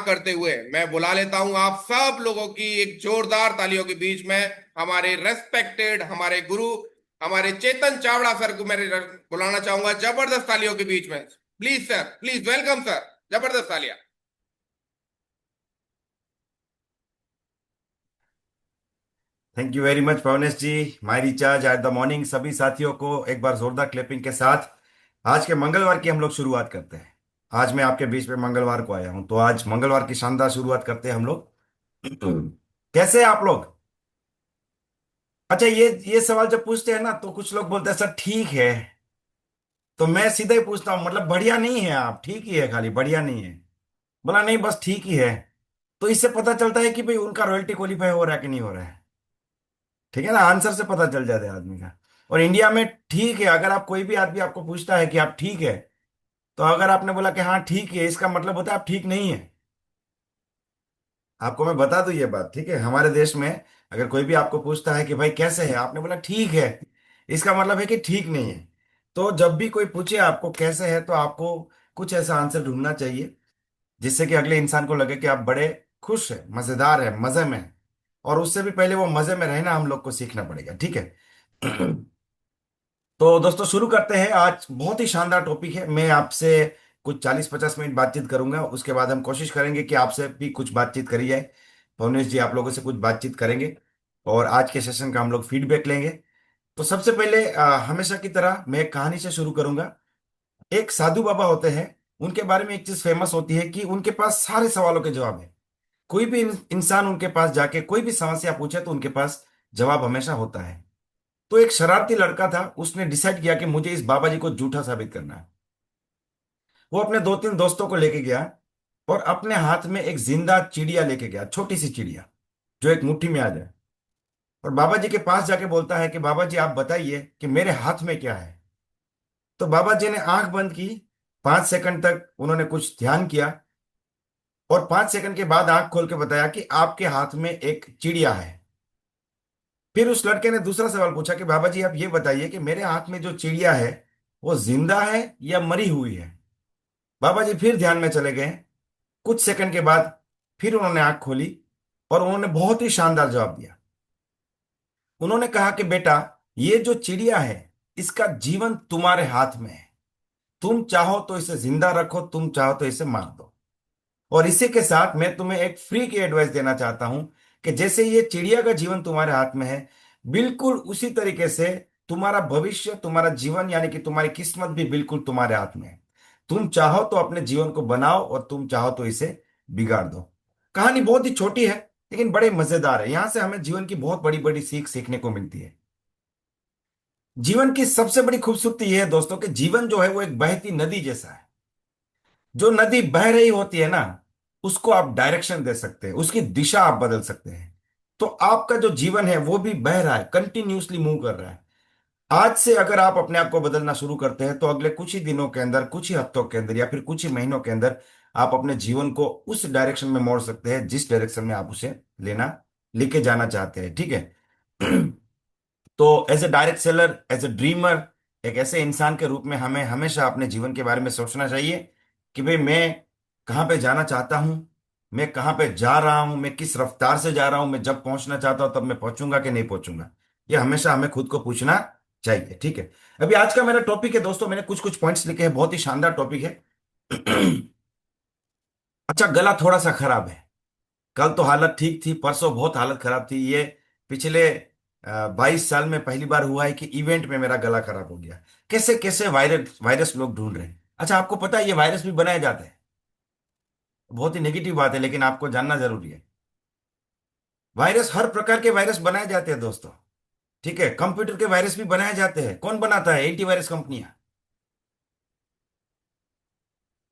करते हुए मैं बुला लेता हूं आप सब लोगों की एक जोरदार तालियों के बीच में हमारे रेस्पेक्टेड हमारे गुरु हमारे चेतन चावड़ा सर को मैं बुलाना चाहूंगा जबरदस्त तालियों के बीच में। Please sir, please welcome sir. जबरदस्त तालियां। Thank you very much Pavnesh ji. My recharge at the morning सभी साथियों को एक बार जोरदार क्लैपिंग के साथ आज के मंगलवार की हम लोग शुरुआत करते हैं। आज मैं आपके बीच में मंगलवार को आया हूं, तो आज मंगलवार की शानदार शुरुआत करते हैं हम लोग। कैसे हैं आप लोग? अच्छा, ये सवाल जब पूछते हैं ना तो कुछ लोग बोलते हैं सर ठीक है। तो मैं सीधा ही पूछता हूँ, मतलब बढ़िया नहीं है? आप ठीक ही है, खाली बढ़िया नहीं है? बोला नहीं, बस ठीक ही है। तो इससे पता चलता है कि भाई उनका रॉयल्टी क्वालिफाई हो रहा है कि नहीं हो रहा है। ठीक है ना, आंसर से पता चल जाता है आदमी का। और इंडिया में ठीक है, अगर आप कोई भी आदमी आपको पूछता है कि आप ठीक है, तो अगर आपने बोला कि हाँ ठीक है, इसका मतलब होता है आप ठीक नहीं है। आपको मैं बता दूं ये बात, ठीक है? हमारे देश में अगर कोई भी आपको पूछता है कि भाई कैसे है, आपने बोला ठीक है, इसका मतलब है कि ठीक नहीं है। तो जब भी कोई पूछे आपको कैसे है, तो आपको कुछ ऐसा आंसर ढूंढना चाहिए जिससे कि अगले इंसान को लगे कि आप बड़े खुश है, मजेदार है, मजे में है। और उससे भी पहले वो मजे में रहना हम लोग को सीखना पड़ेगा, ठीक है? तो दोस्तों शुरू करते हैं। आज बहुत ही शानदार टॉपिक है। मैं आपसे कुछ 40-50 मिनट बातचीत करूंगा, उसके बाद हम कोशिश करेंगे कि आपसे भी कुछ बातचीत करी जाए। भुवनेश जी आप लोगों से कुछ बातचीत करेंगे और आज के सेशन का हम लोग फीडबैक लेंगे। तो सबसे पहले हमेशा की तरह मैं एक कहानी से शुरू करूंगा। एक साधु बाबा होते हैं, उनके बारे में एक चीज फेमस होती है कि उनके पास सारे सवालों के जवाब है। कोई भी इंसान उनके पास जाके कोई भी समस्या पूछे तो उनके पास जवाब हमेशा होता है। तो एक शरारती लड़का था, उसने डिसाइड किया कि मुझे इस बाबा जी को झूठा साबित करना है। वो अपने 2-3 दोस्तों को लेके गया और अपने हाथ में एक जिंदा चिड़िया लेके गया, छोटी सी चिड़िया जो एक मुट्ठी में आ जाए। और बाबा जी के पास जाके बोलता है कि बाबा जी आप बताइए कि मेरे हाथ में क्या है। तो बाबा जी ने आंख बंद की, 5 सेकंड तक उन्होंने कुछ ध्यान किया और 5 सेकंड के बाद आंख खोल के बताया कि आपके हाथ में एक चिड़िया है। फिर उस लड़के ने दूसरा सवाल पूछा कि बाबा जी आप ये बताइए कि मेरे हाथ में जो चिड़िया है वो जिंदा है या मरी हुई है। बाबा जी फिर ध्यान में चले गए। कुछ सेकंड के बाद फिर उन्होंने आंख खोली और उन्होंने बहुत ही शानदार जवाब दिया। उन्होंने कहा कि बेटा, ये जो चिड़िया है इसका जीवन तुम्हारे हाथ में है। तुम चाहो तो इसे जिंदा रखो, तुम चाहो तो इसे मार दो। और इसी के साथ मैं तुम्हें एक फ्री की एडवाइस देना चाहता हूं कि जैसे ये चिड़िया का जीवन तुम्हारे हाथ में है, बिल्कुल उसी तरीके से तुम्हारा भविष्य, तुम्हारा जीवन यानी कि तुम्हारी किस्मत भी बिल्कुल तुम्हारे हाथ में है। तुम चाहो तो अपने जीवन को बनाओ और तुम चाहो तो इसे बिगाड़ दो। कहानी बहुत ही छोटी है लेकिन बड़े मजेदार है। यहां से हमें जीवन की बहुत बड़ी बड़ी सीख सीखने को मिलती है। जीवन की सबसे बड़ी खूबसूरती यह है दोस्तों कि जीवन जो है वो एक बहती नदी जैसा है। जो नदी बह रही होती है ना, उसको आप डायरेक्शन दे सकते हैं, उसकी दिशा आप बदल सकते हैं। तो आपका जो जीवन है वो भी बह रहा है, कंटिन्यूअसली मूव कर रहा है। आज से अगर आप अपने आप को बदलना शुरू करते हैं तो अगले कुछ ही दिनों के अंदर, कुछ ही हफ्तों के अंदर या फिर कुछ ही महीनों के अंदर आप अपने जीवन को उस डायरेक्शन में मोड़ सकते हैं जिस डायरेक्शन में आप उसे लेना लेके जाना चाहते हैं, ठीक है? तो as a direct seller, as a dreamer, एक ऐसे इंसान के रूप में हमें हमेशा अपने जीवन के बारे में सोचना चाहिए कि भाई मैं कहाँ पे जाना चाहता हूँ, मैं कहाँ पे जा रहा हूँ, मैं किस रफ्तार से जा रहा हूँ, मैं जब पहुंचना चाहता हूँ तब मैं पहुंचूंगा कि नहीं पहुंचूंगा। ये हमेशा हमें खुद को पूछना चाहिए, ठीक है? अभी आज का मेरा टॉपिक है दोस्तों, मैंने कुछ कुछ पॉइंट्स लिखे हैं, बहुत ही शानदार टॉपिक है। अच्छा, गला थोड़ा सा खराब है। कल तो हालत ठीक थी, परसों बहुत हालत खराब थी। ये पिछले 22 साल में पहली बार हुआ है कि इवेंट में मेरा गला खराब हो गया। कैसे कैसे वायरस वायरस लोग ढूंढ रहे हैं। अच्छा, आपको पता है ये वायरस भी बनाए जाते हैं? बहुत ही नेगेटिव बात है लेकिन आपको जानना जरूरी है। वायरस, हर प्रकार के वायरस बनाए जाते हैं दोस्तों, ठीक है? कंप्यूटर के वायरस भी बनाए जाते हैं। कौन बनाता है? एंटीवायरस कंपनियां।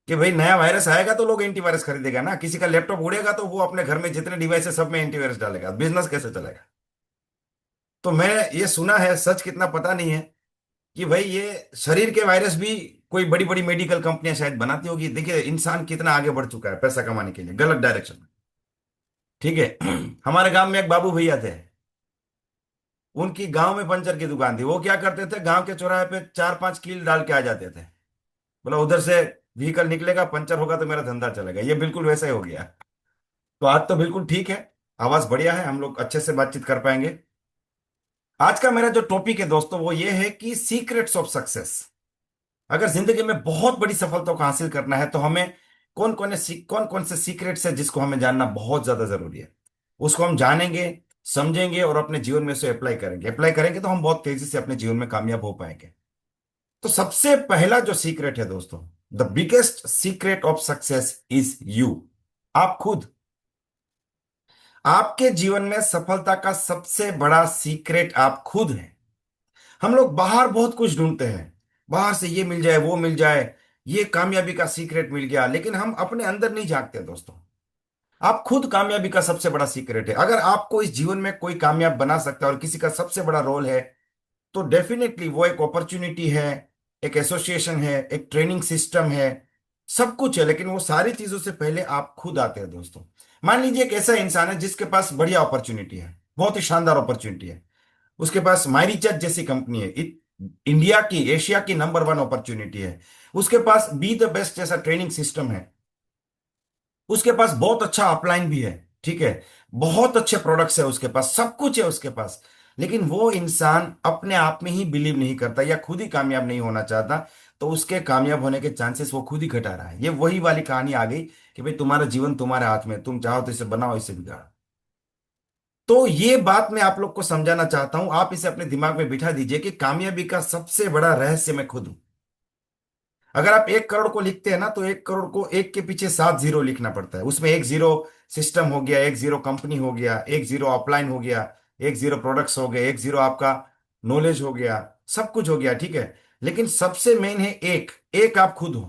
कि भाई नया वायरस आएगा तो लोग एंटीवायरस खरीदेगा ना। किसी का लैपटॉप उड़ेगा तो वो अपने घर में जितने डिवाइस है सब में एंटीवायरस डालेगा। बिजनेस कैसे चलेगा? तो मैं ये सुना है, सच कितना पता नहीं है, कि भाई ये शरीर के वायरस भी कोई बड़ी बड़ी मेडिकल कंपनियां शायद बनाती होगी। देखिए इंसान कितना आगे बढ़ चुका है पैसा कमाने के लिए गलत डायरेक्शन में, ठीक है? हमारे गांव में एक बाबू भैया थे। उनकी गांव में पंचर की दुकान थी। वो क्या करते थे, गांव के चौराहे पे 4-5 कील डाल के आ जाते थे। बोला उधर से व्हीकल निकलेगा, पंचर होगा तो मेरा धंधा चलेगा। ये बिल्कुल वैसा ही हो गया। तो आज तो बिल्कुल ठीक है, आवाज बढ़िया है, हम लोग अच्छे से बातचीत कर पाएंगे। आज का मेरा जो टॉपिक है दोस्तों वो ये है कि सीक्रेट्स ऑफ सक्सेस। अगर जिंदगी में बहुत बड़ी सफलता को हासिल करना है तो हमें कौन कौन से सीक्रेट्स है जिसको हमें जानना बहुत ज्यादा जरूरी है, उसको हम जानेंगे, समझेंगे और अपने जीवन में उसे अप्लाई करेंगे तो हम बहुत तेजी से अपने जीवन में कामयाब हो पाएंगे। तो सबसे पहला जो सीक्रेट है दोस्तों, the biggest secret of success is you. आप खुद। आपके जीवन में सफलता का सबसे बड़ा सीक्रेट आप खुद हैं। हम लोग बाहर बहुत कुछ ढूंढते हैं, बाहर से ये मिल जाए वो मिल जाए, ये कामयाबी का सीक्रेट मिल गया, लेकिन हम अपने अंदर नहीं झांकते दोस्तों। आप खुद कामयाबी का सबसे बड़ा सीक्रेट है। अगर आपको इस जीवन में कोई कामयाब बना सकता है और किसी का सबसे बड़ा रोल है, तो डेफिनेटली वो एक अपॉर्चुनिटी है, एक एसोसिएशन है, एक ट्रेनिंग सिस्टम है, सब कुछ है, लेकिन वो सारी चीजों से पहले आप खुद आते हैं दोस्तों। मान लीजिए एक ऐसा इंसान है जिसके पास बढ़िया अपॉर्चुनिटी है, बहुत ही शानदार अपॉर्चुनिटी है, उसके पास माइरीचेक जैसी कंपनी है, इंडिया की एशिया की नंबर वन अपॉर्चुनिटी है, उसके पास बी द बेस्ट जैसा ट्रेनिंग सिस्टम है, उसके पास बहुत अच्छा अपलाइन भी है, ठीक है, बहुत अच्छे प्रोडक्ट्स है उसके पास, सब कुछ है उसके पास, लेकिन वो इंसान अपने आप में ही बिलीव नहीं करता या खुद ही कामयाब नहीं होना चाहता, तो उसके कामयाब होने के चांसेस वो खुद ही घटा रहा है। ये वही वाली कहानी आ गई कि भाई तुम्हारा जीवन तुम्हारे हाथ में है, तुम चाहो तो इसे बनाओ, इसे बिगाड़ो। तो ये बात मैं आप लोग को समझाना चाहता हूं, आप इसे अपने दिमाग में बिठा दीजिए कि कामयाबी का सबसे बड़ा रहस्य मैं खुद हूं। अगर आप 1 करोड़ को लिखते हैं ना, तो 1 करोड़ को एक के पीछे 7 जीरो लिखना पड़ता है। उसमें एक जीरो सिस्टम हो गया, एक जीरो कंपनी हो गया, एक जीरो अपलाइन हो गया, एक जीरो प्रोडक्ट्स हो गए, एक जीरो आपका नॉलेज हो गया, सब कुछ हो गया, ठीक है। लेकिन सबसे मेन है एक, एक आप खुद हो।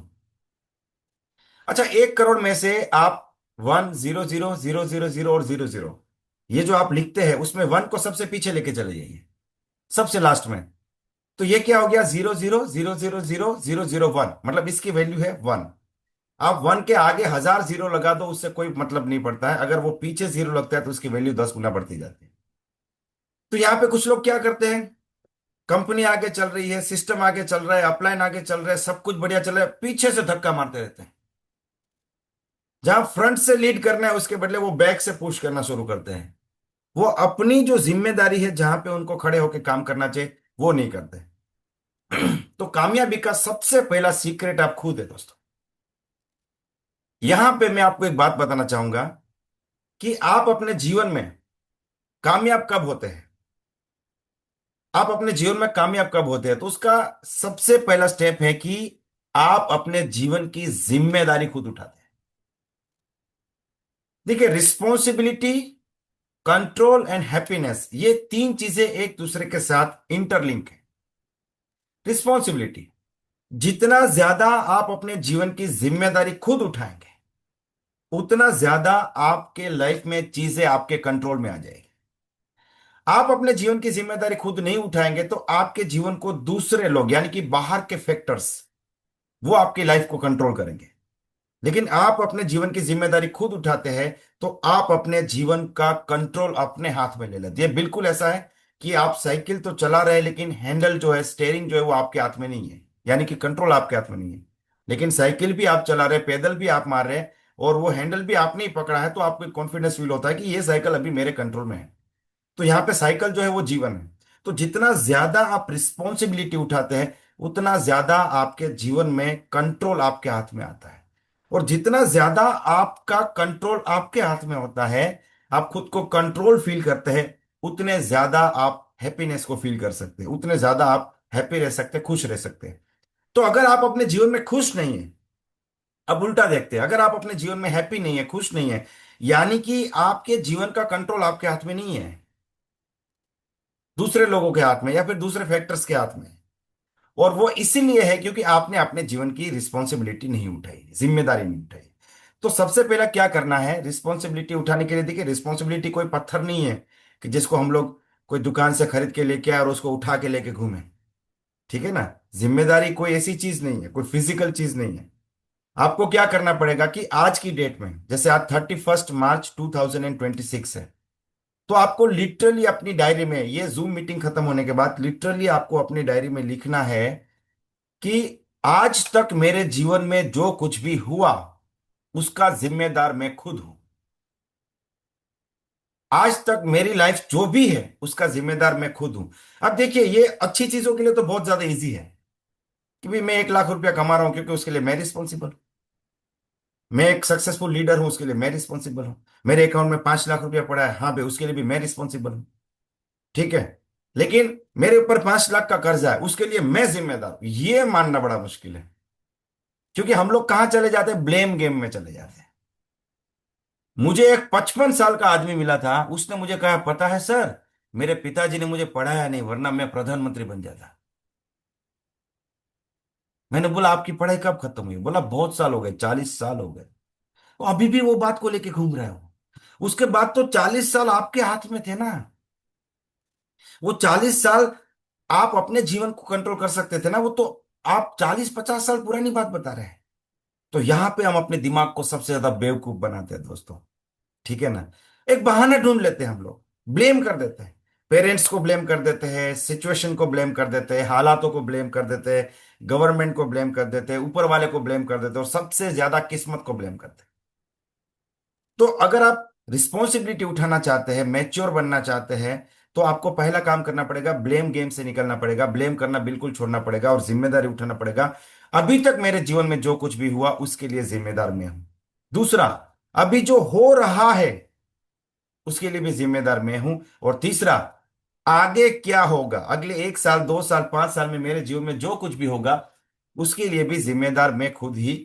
अच्छा, 1 करोड़ में से आप 1 0 0 0 0 0 और 0 0, ये जो आप लिखते हैं उसमें वन को सबसे पीछे लेके चले जाइए, सबसे लास्ट में। तो ये क्या हो गया, 0 0 0 0 0 0 0 1, मतलब इसकी वैल्यू है 1। आप 1 के आगे 1000 जीरो लगा दो, उससे कोई मतलब नहीं पड़ता है, अगर वो पीछे जीरो लगता है तो उसकी वैल्यू 10 गुना बढ़ती जाती है। तो यहाँ पे कुछ लोग क्या करते हैं, कंपनी आगे चल रही है, सिस्टम आगे चल रहा है, अपलाइन आगे चल रहा है, सब कुछ बढ़िया चल रहा है, पीछे से धक्का मारते रहते हैं। जहां फ्रंट से लीड करना है उसके बदले वो बैक से पुश करना शुरू करते हैं। वो अपनी जो जिम्मेदारी है जहां पे उनको खड़े होकर काम करना चाहिए वो नहीं करते। तो कामयाबी का सबसे पहला सीक्रेट आप खुद है दोस्तों। यहां पे मैं आपको एक बात बताना चाहूंगा कि आप अपने जीवन में कामयाब कब होते हैं। आप अपने जीवन में कामयाब कब होते हैं, तो उसका सबसे पहला स्टेप है कि आप अपने जीवन की जिम्मेदारी खुद उठाते हैं। देखिए, रिस्पॉन्सिबिलिटी, कंट्रोल एंड हैप्पीनेस, ये तीन चीजें एक दूसरे के साथ इंटरलिंक है। रिस्पॉन्सिबिलिटी, जितना ज्यादा आप अपने जीवन की जिम्मेदारी खुद उठाएंगे, उतना ज्यादा आपके लाइफ में चीजें आपके कंट्रोल में आ जाएगी। आप अपने जीवन की जिम्मेदारी खुद नहीं उठाएंगे तो आपके जीवन को दूसरे लोग यानी कि बाहर के फैक्टर्स वो आपकी लाइफ को कंट्रोल करेंगे। लेकिन आप अपने जीवन की जिम्मेदारी खुद उठाते हैं तो आप अपने जीवन का कंट्रोल अपने हाथ में ले लेते हैं। ये बिल्कुल ऐसा है कि आप साइकिल तो चला रहे हैं लेकिन हैंडल जो है, स्टेयरिंग जो है वो आपके हाथ में नहीं है, यानी कि कंट्रोल आपके हाथ में नहीं है। लेकिन साइकिल भी आप चला रहे हैं, पैदल भी आप मार रहे हैं और वो हैंडल भी आपने ही पकड़ा है, तो आपको कॉन्फिडेंस फील होता है कि ये साइकिल अभी मेरे कंट्रोल में है। तो यहाँ पे साइकिल जो है वो जीवन है। तो जितना ज्यादा आप रिस्पॉन्सिबिलिटी उठाते हैं उतना ज्यादा आपके जीवन में कंट्रोल आपके हाथ में आता है। और जितना ज्यादा आपका कंट्रोल आपके हाथ में होता है, आप खुद को कंट्रोल फील करते हैं, उतने ज्यादा आप हैप्पीनेस को फील कर सकते हैं, उतने ज्यादा आप हैप्पी रह सकते हैं, खुश रह सकते हैं। तो अगर आप अपने जीवन में खुश नहीं है, अब उल्टा देखते हैं, अगर आप अपने जीवन में हैप्पी नहीं है, खुश नहीं है, यानी कि आपके जीवन का कंट्रोल आपके हाथ में नहीं है, दूसरे लोगों के हाथ में या फिर दूसरे फैक्टर्स के हाथ में। और वो इसीलिए है क्योंकि आपने अपने जीवन की रिस्पॉन्सिबिलिटी नहीं उठाई, जिम्मेदारी नहीं उठाई। तो सबसे पहला क्या करना है रिस्पॉन्सिबिलिटी उठाने के लिए, देखिए रिस्पॉन्सिबिलिटी कोई पत्थर नहीं है कि जिसको हम लोग कोई दुकान से खरीद के लेके आए और उसको उठा के लेके घूमे, ठीक है ना। जिम्मेदारी कोई ऐसी चीज नहीं है, कोई फिजिकल चीज नहीं है। आपको क्या करना पड़ेगा कि आज की डेट में, जैसे आज 31 मार्च 2026 है, तो आपको लिटरली अपनी डायरी में, ये जूम मीटिंग खत्म होने के बाद लिटरली आपको अपनी डायरी में लिखना है कि आज तक मेरे जीवन में जो कुछ भी हुआ उसका जिम्मेदार मैं खुद हूं। आज तक मेरी लाइफ जो भी है उसका जिम्मेदार मैं खुद हूं। अब देखिए, ये अच्छी चीजों के लिए तो बहुत ज्यादा इजी है कि भाई मैं 1 लाख रुपया कमा रहा हूं, क्योंकि उसके लिए मैं रिस्पॉन्सिबल। मैं एक सक्सेसफुल लीडर हूं, उसके लिए मैं रिस्पॉन्सिबल हूं। मेरे अकाउंट में 5 लाख रुपया पड़ा है, हाँ भाई उसके लिए भी मैं रिस्पॉन्सिबल हूं। ठीक है। लेकिन मेरे ऊपर 5 लाख का कर्जा है, उसके लिए मैं जिम्मेदार हूं, ये मानना बड़ा मुश्किल है। क्योंकि हम लोग कहां चले जाते हैं, ब्लेम गेम में चले जाते हैं। मुझे एक 55 साल का आदमी मिला था, उसने मुझे कहा, पता है सर, मेरे पिताजी ने मुझे पढ़ाया नहीं, वरना मैं प्रधानमंत्री बन जाता। मैंने बोला, आपकी पढ़ाई कब खत्म हुई? बोला, बहुत साल हो गए, 40 साल हो गए। वो अभी भी वो बात को लेके घूम रहे हो। उसके बाद तो 40 साल आपके हाथ में थे ना। वो 40 साल आप अपने जीवन को कंट्रोल कर सकते थे ना। वो तो आप 40-50 साल पुरानी बात बता रहे हैं। तो यहां पे हम अपने दिमाग को सबसे ज्यादा बेवकूफ बनाते हैं दोस्तों। ठीक है ना। एक बहाना ढूंढ लेते हैं हम लोग, ब्लेम कर देते हैं। पेरेंट्स को ब्लेम कर देते हैं, सिचुएशन को ब्लेम कर देते हैं, हालातों को ब्लेम कर देते हैं, गवर्नमेंट को ब्लेम कर देते हैं, ऊपर वाले को ब्लेम कर देते हैं, और सबसे ज्यादा किस्मत को ब्लेम करते हैं। तो अगर आप रिस्पॉन्सिबिलिटी उठाना चाहते हैं, मैच्योर बनना चाहते हैं, तो आपको पहला काम करना पड़ेगा, ब्लेम गेम से निकलना पड़ेगा, ब्लेम करना बिल्कुल छोड़ना पड़ेगा और जिम्मेदारी उठाना पड़ेगा। अभी तक मेरे जीवन में जो कुछ भी हुआ उसके लिए जिम्मेदार मैं हूं। दूसरा, अभी जो हो रहा है उसके लिए भी जिम्मेदार मैं हूं। और तीसरा, आगे क्या होगा, अगले 1 साल, 2 साल, 5 साल में मेरे जीवन में जो कुछ भी होगा उसके लिए भी जिम्मेदार मैं खुद ही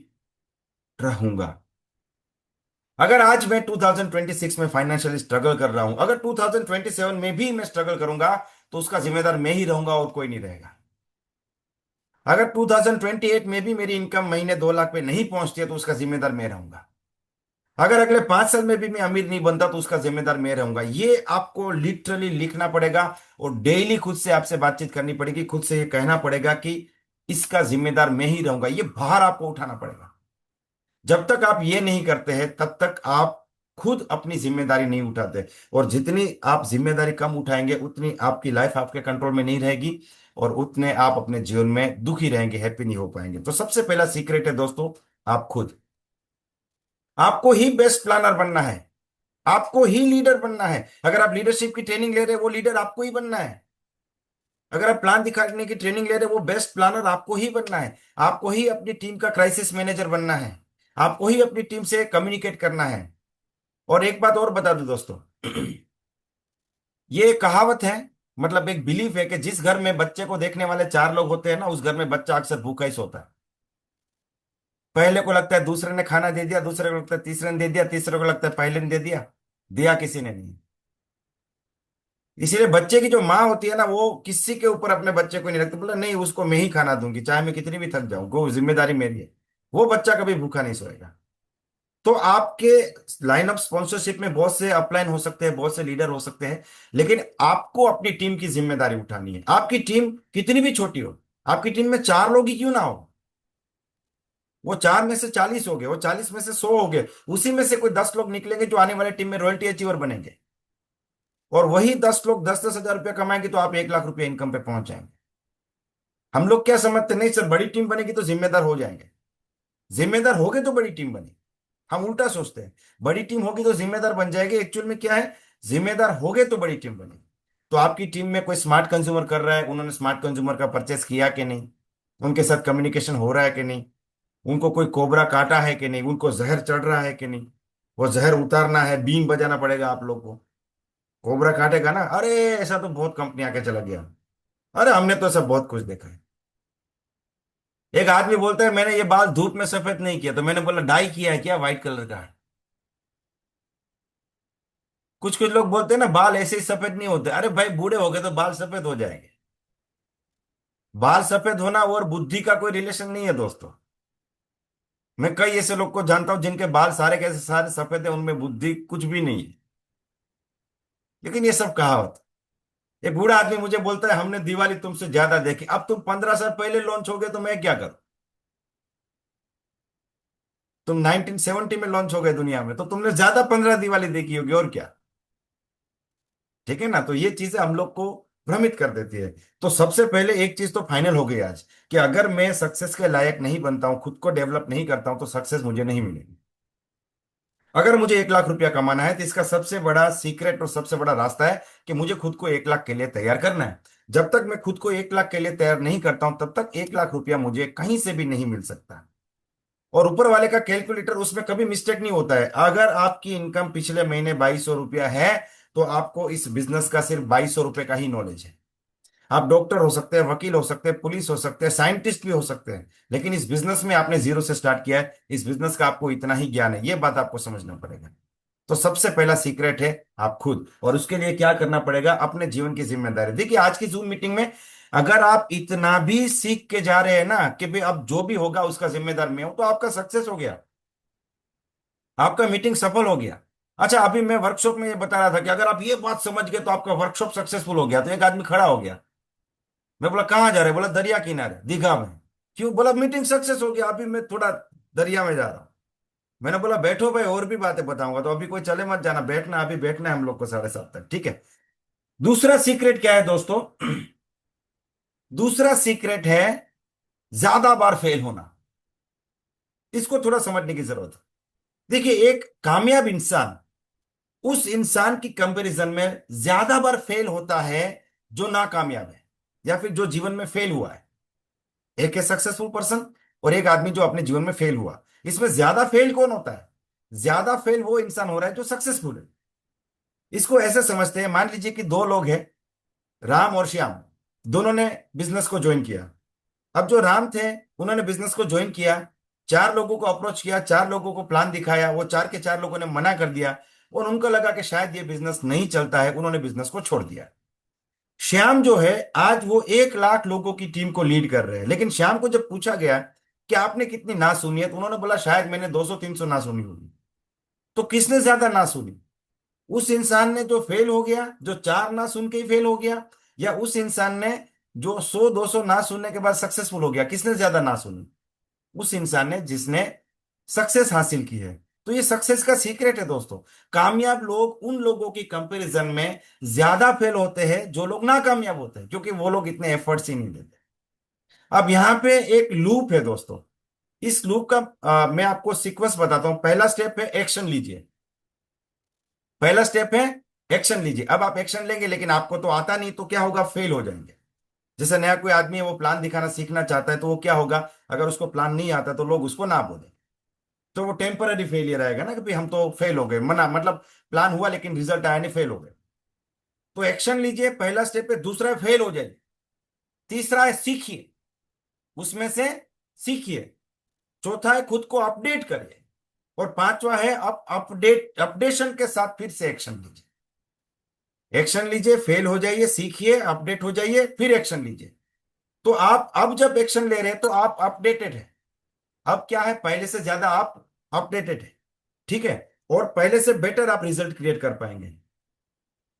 रहूंगा। अगर आज मैं 2026 में फाइनेंशियली स्ट्रगल कर रहा हूं, अगर 2027 में भी मैं स्ट्रगल करूंगा, तो उसका जिम्मेदार मैं ही रहूंगा और कोई नहीं रहेगा। अगर 2028 में भी मेरी इनकम महीने 2 लाख पे नहीं पहुंचती है, तो उसका जिम्मेदार मैं रहूंगा। अगर अगले 5 साल में भी मैं अमीर नहीं बनता, तो उसका जिम्मेदार मैं रहूंगा। ये आपको लिटरली लिखना पड़ेगा और डेली खुद से आपसे बातचीत करनी पड़ेगी, खुद से ये कहना पड़ेगा कि इसका जिम्मेदार मैं ही रहूंगा। ये भार आपको उठाना पड़ेगा। जब तक आप ये नहीं करते हैं तब तक आप खुद अपनी जिम्मेदारी नहीं उठाते। और जितनी आप जिम्मेदारी कम उठाएंगे, उतनी आपकी लाइफ आपके कंट्रोल में नहीं रहेगी, और उतने आप अपने जीवन में दुखी रहेंगे, हैप्पी नहीं हो पाएंगे। तो सबसे पहला सीक्रेट है दोस्तों, आप खुद। आपको ही बेस्ट प्लानर बनना है, आपको ही लीडर बनना है। अगर आप लीडरशिप की ट्रेनिंग ले रहे हैं, वो लीडर आपको ही बनना है। अगर आप प्लान दिखाने की ट्रेनिंग ले रहे हैं, वो बेस्ट प्लानर आपको ही बनना है। आपको ही अपनी टीम का क्राइसिस मैनेजर बनना है। आपको ही अपनी टीम से कम्युनिकेट करना है। और एक बात और बता दूं दोस्तों, ये कहावत है, मतलब एक बिलीफ है, कि जिस घर में बच्चे को देखने वाले 4 लोग होते हैं ना, उस घर में बच्चा अक्सर भूखा ही सोता है। पहले को लगता है दूसरे ने खाना दे दिया, दूसरे को लगता है तीसरे ने दे दिया, तीसरे को लगता है पहले ने दे दिया, दिया किसी ने नहीं। इसीलिए बच्चे की जो माँ होती है ना, वो किसी के ऊपर अपने बच्चे को नहीं रखती, बोला नहीं उसको मैं ही खाना दूंगी, चाहे मैं कितनी भी थक जाऊं, वो जिम्मेदारी मेरी है। वो बच्चा कभी भूखा नहीं सोएगा। तो आपके लाइन ऑफ स्पॉन्सरशिप में बहुत से अपलाइन हो सकते हैं, बहुत से लीडर हो सकते हैं, लेकिन आपको अपनी टीम की जिम्मेदारी उठानी है। आपकी टीम कितनी भी छोटी हो, आपकी टीम में 4 लोग ही क्यों ना हो, वो 4 में से 40 हो गए, वो 40 में से 100 हो गए, उसी में से कोई 10 लोग निकलेंगे जो आने वाले टीम में रॉयल्टी अचीवर बनेंगे। और वही 10 लोग 10-10 हजार रुपया कमाएंगे, तो आप 1 लाख रुपया इनकम पे पहुंच जाएंगे। हम लोग क्या समझते, नहीं सर बड़ी टीम बनेगी तो जिम्मेदार हो जाएंगे। जिम्मेदार हो गए तो बड़ी टीम बनी। हम उल्टा सोचते हैं, बड़ी टीम होगी तो जिम्मेदार बन जाएगी। एक्चुअल में क्या है, जिम्मेदार हो गए तो बड़ी टीम बनेगी। तो आपकी टीम में कोई स्मार्ट कंज्यूमर कर रहा है, उन्होंने स्मार्ट कंज्यूमर का परचेस किया कि नहीं, उनके साथ कम्युनिकेशन हो रहा है कि नहीं, उनको कोई कोबरा काटा है कि नहीं, उनको जहर चढ़ रहा है कि नहीं। वो जहर उतारना है, बीन बजाना पड़ेगा आप लोग को। कोबरा काटेगा ना, अरे ऐसा तो बहुत कंपनी आके चला गया, अरे हमने तो सब बहुत कुछ देखा है। एक आदमी बोलता है, मैंने ये बाल धूप में सफेद नहीं किया, तो मैंने बोला डाई किया है क्या, व्हाइट कलर का है। कुछ कुछ लोग बोलते हैं ना, बाल ऐसे ही सफेद नहीं होते। अरे भाई, बूढ़े हो गए तो बाल सफेद हो जाएंगे। बाल सफेद होना और बुद्धि का कोई रिलेशन नहीं है दोस्तों। मैं कई ऐसे लोग को जानता हूं जिनके बाल सारे कैसे सारे सफेद है, उनमें बुद्धि कुछ भी नहीं है। लेकिन ये सब कहावत। एक बूढ़ा आदमी मुझे बोलता है, हमने दिवाली तुमसे ज्यादा देखी, अब तुम 15 साल पहले लॉन्च हो गए तो मैं क्या करूं। तुम 1970 में लॉन्च हो गए दुनिया में, तो तुमने ज्यादा 15 दिवाली देखी होगी, और क्या। ठीक है ना। तो ये चीजें हम लोग को भ्रमित कर देती है। तो सबसे पहले एक चीज तो फाइनल हो गई आज, कि अगर मैं सक्सेस के लायक नहीं बनता हूं, खुद को डेवलप नहीं करता हूं, तो सक्सेस मुझे नहीं मिलेगी। अगर मुझे 1 लाख रुपया कमाना है तो इसका सबसे बड़ा सीक्रेट और सबसे बड़ा रास्ता है कि मुझे खुद को 1 लाख के लिए तैयार करना है। जब तक मैं खुद को 1 लाख के लिए तैयार नहीं करता हूं तब तक 1 लाख रुपया मुझे कहीं से भी नहीं मिल सकता। और ऊपर वाले का कैलकुलेटर, उसमें कभी मिस्टेक नहीं होता है। अगर आपकी इनकम पिछले महीने 2200 रुपया है तो आपको इस बिजनेस का सिर्फ 2200 रुपये का ही नॉलेज है। आप डॉक्टर हो सकते हैं, वकील हो सकते हैं, पुलिस हो सकते हैं, साइंटिस्ट भी हो सकते हैं, लेकिन इस बिजनेस में आपने जीरो से स्टार्ट किया है, इस बिजनेस का आपको इतना ही ज्ञान है, ये बात आपको समझना पड़ेगा। तो सबसे पहला सीक्रेट है आप खुद। और उसके लिए क्या करना पड़ेगा, अपने जीवन की जिम्मेदारी। देखिए आज की जूम मीटिंग में अगर आप इतना भी सीख के जा रहे हैं ना कि भाई अब जो भी होगा उसका जिम्मेदार मैं हूं, तो आपका सक्सेस हो गया, आपका मीटिंग सफल हो गया। अच्छा, अभी मैं वर्कशॉप में ये बता रहा था कि अगर आप ये बात समझ गए तो आपका वर्कशॉप सक्सेसफुल हो गया। तो एक आदमी खड़ा हो गया, मैं बोला कहाँ जा रहे, बोला दरिया किनारे दीघा में। क्यों, बोला मीटिंग सक्सेस हो गया, अभी मैं थोड़ा दरिया में जा रहा हूँ। मैंने बोला बैठो भाई, और भी बातें बताऊंगा, तो अभी कोई चले मत जाना, बैठना, अभी बैठना है हम लोग को 7:30 तक, ठीक है। दूसरा सीक्रेट क्या है दोस्तों? दूसरा सीक्रेट है ज्यादा बार फेल होना। इसको थोड़ा समझने की जरूरत है। देखिए एक कामयाब इंसान उस इंसान की कंपैरिजन में ज्यादा बार फेल होता है जो नाकामयाब है या फिर जो जीवन में फेल हुआ है। एक है सक्सेसफुल पर्सन और एक आदमी जो अपने जीवन में फेल हुआ। इसमें ज्यादा फेल कौन होता है? ज्यादा फेल वो इंसान हो रहा है जो सक्सेसफुल है। इसको ऐसे समझते हैं, मान लीजिए कि दो लोग हैं, राम और श्याम, दोनों ने बिजनेस को ज्वाइन किया। अब जो राम थे उन्होंने बिजनेस को ज्वाइन किया, 4 लोगों को अप्रोच किया, 4 लोगों को प्लान दिखाया, वो 4 के 4 लोगों ने मना कर दिया और उनको लगा कि शायद ये बिजनेस नहीं चलता है, उन्होंने बिजनेस को छोड़ दिया। श्याम जो है आज वो 1 लाख लोगों की टीम को लीड कर रहे हैं। लेकिन श्याम को जब पूछा गया कि आपने कितनी ना सुनी है, तो उन्होंने बोला शायद मैंने 200-300 ना सुनी होगी। तो किसने ज्यादा ना सुनी? उस इंसान ने जो फेल हो गया, जो 4 ना सुन के ही फेल हो गया, या उस इंसान ने जो 100-200 ना सुनने के बाद सक्सेसफुल हो गया? किसने ज्यादा ना सुनी? उस इंसान ने जिसने सक्सेस हासिल की है। तो ये सक्सेस का सीक्रेट है दोस्तों। कामयाब लोग उन लोगों की कंपैरिजन में ज्यादा फेल होते हैं जो लोग नाकामयाब होते हैं, क्योंकि वो लोग इतने एफर्ट्स ही नहीं देते। अब यहाँ पे एक लूप है दोस्तों। इस लूप का मैं आपको सीक्वेंस बताता हूं। पहला स्टेप है एक्शन लीजिए। पहला स्टेप है एक्शन लीजिए। अब आप एक्शन लेंगे लेकिन आपको तो आता नहीं, तो क्या होगा, फेल हो जाएंगे। जैसे नया कोई आदमी है, वो प्लान दिखाना सीखना चाहता है, तो वो क्या होगा, अगर उसको प्लान नहीं आता तो लोग उसको ना बोले, तो वो टेम्पररी फेलियर आएगा ना कि भाई हम तो फेल हो गए, मना मतलब प्लान हुआ लेकिन रिजल्ट आया नहीं, फेल हो गए। तो एक्शन लीजिए, पहला स्टेप है। दूसरा है फेल हो जाइए। तीसरा है सीखिए, उसमें से सीखिए। चौथा है खुद को अपडेट करिए। और पांचवा है अपडेशन के साथ फिर से एक्शन लीजिए। एक्शन लीजिए, फेल हो जाइए, सीखिए, अपडेट हो जाइए, फिर एक्शन लीजिए। तो आप अब जब एक्शन ले रहे हैं तो आप अपडेटेड है। अब क्या है, पहले से ज्यादा आप अपडेटेड है, ठीक है। और पहले से बेटर आप रिजल्ट क्रिएट कर पाएंगे।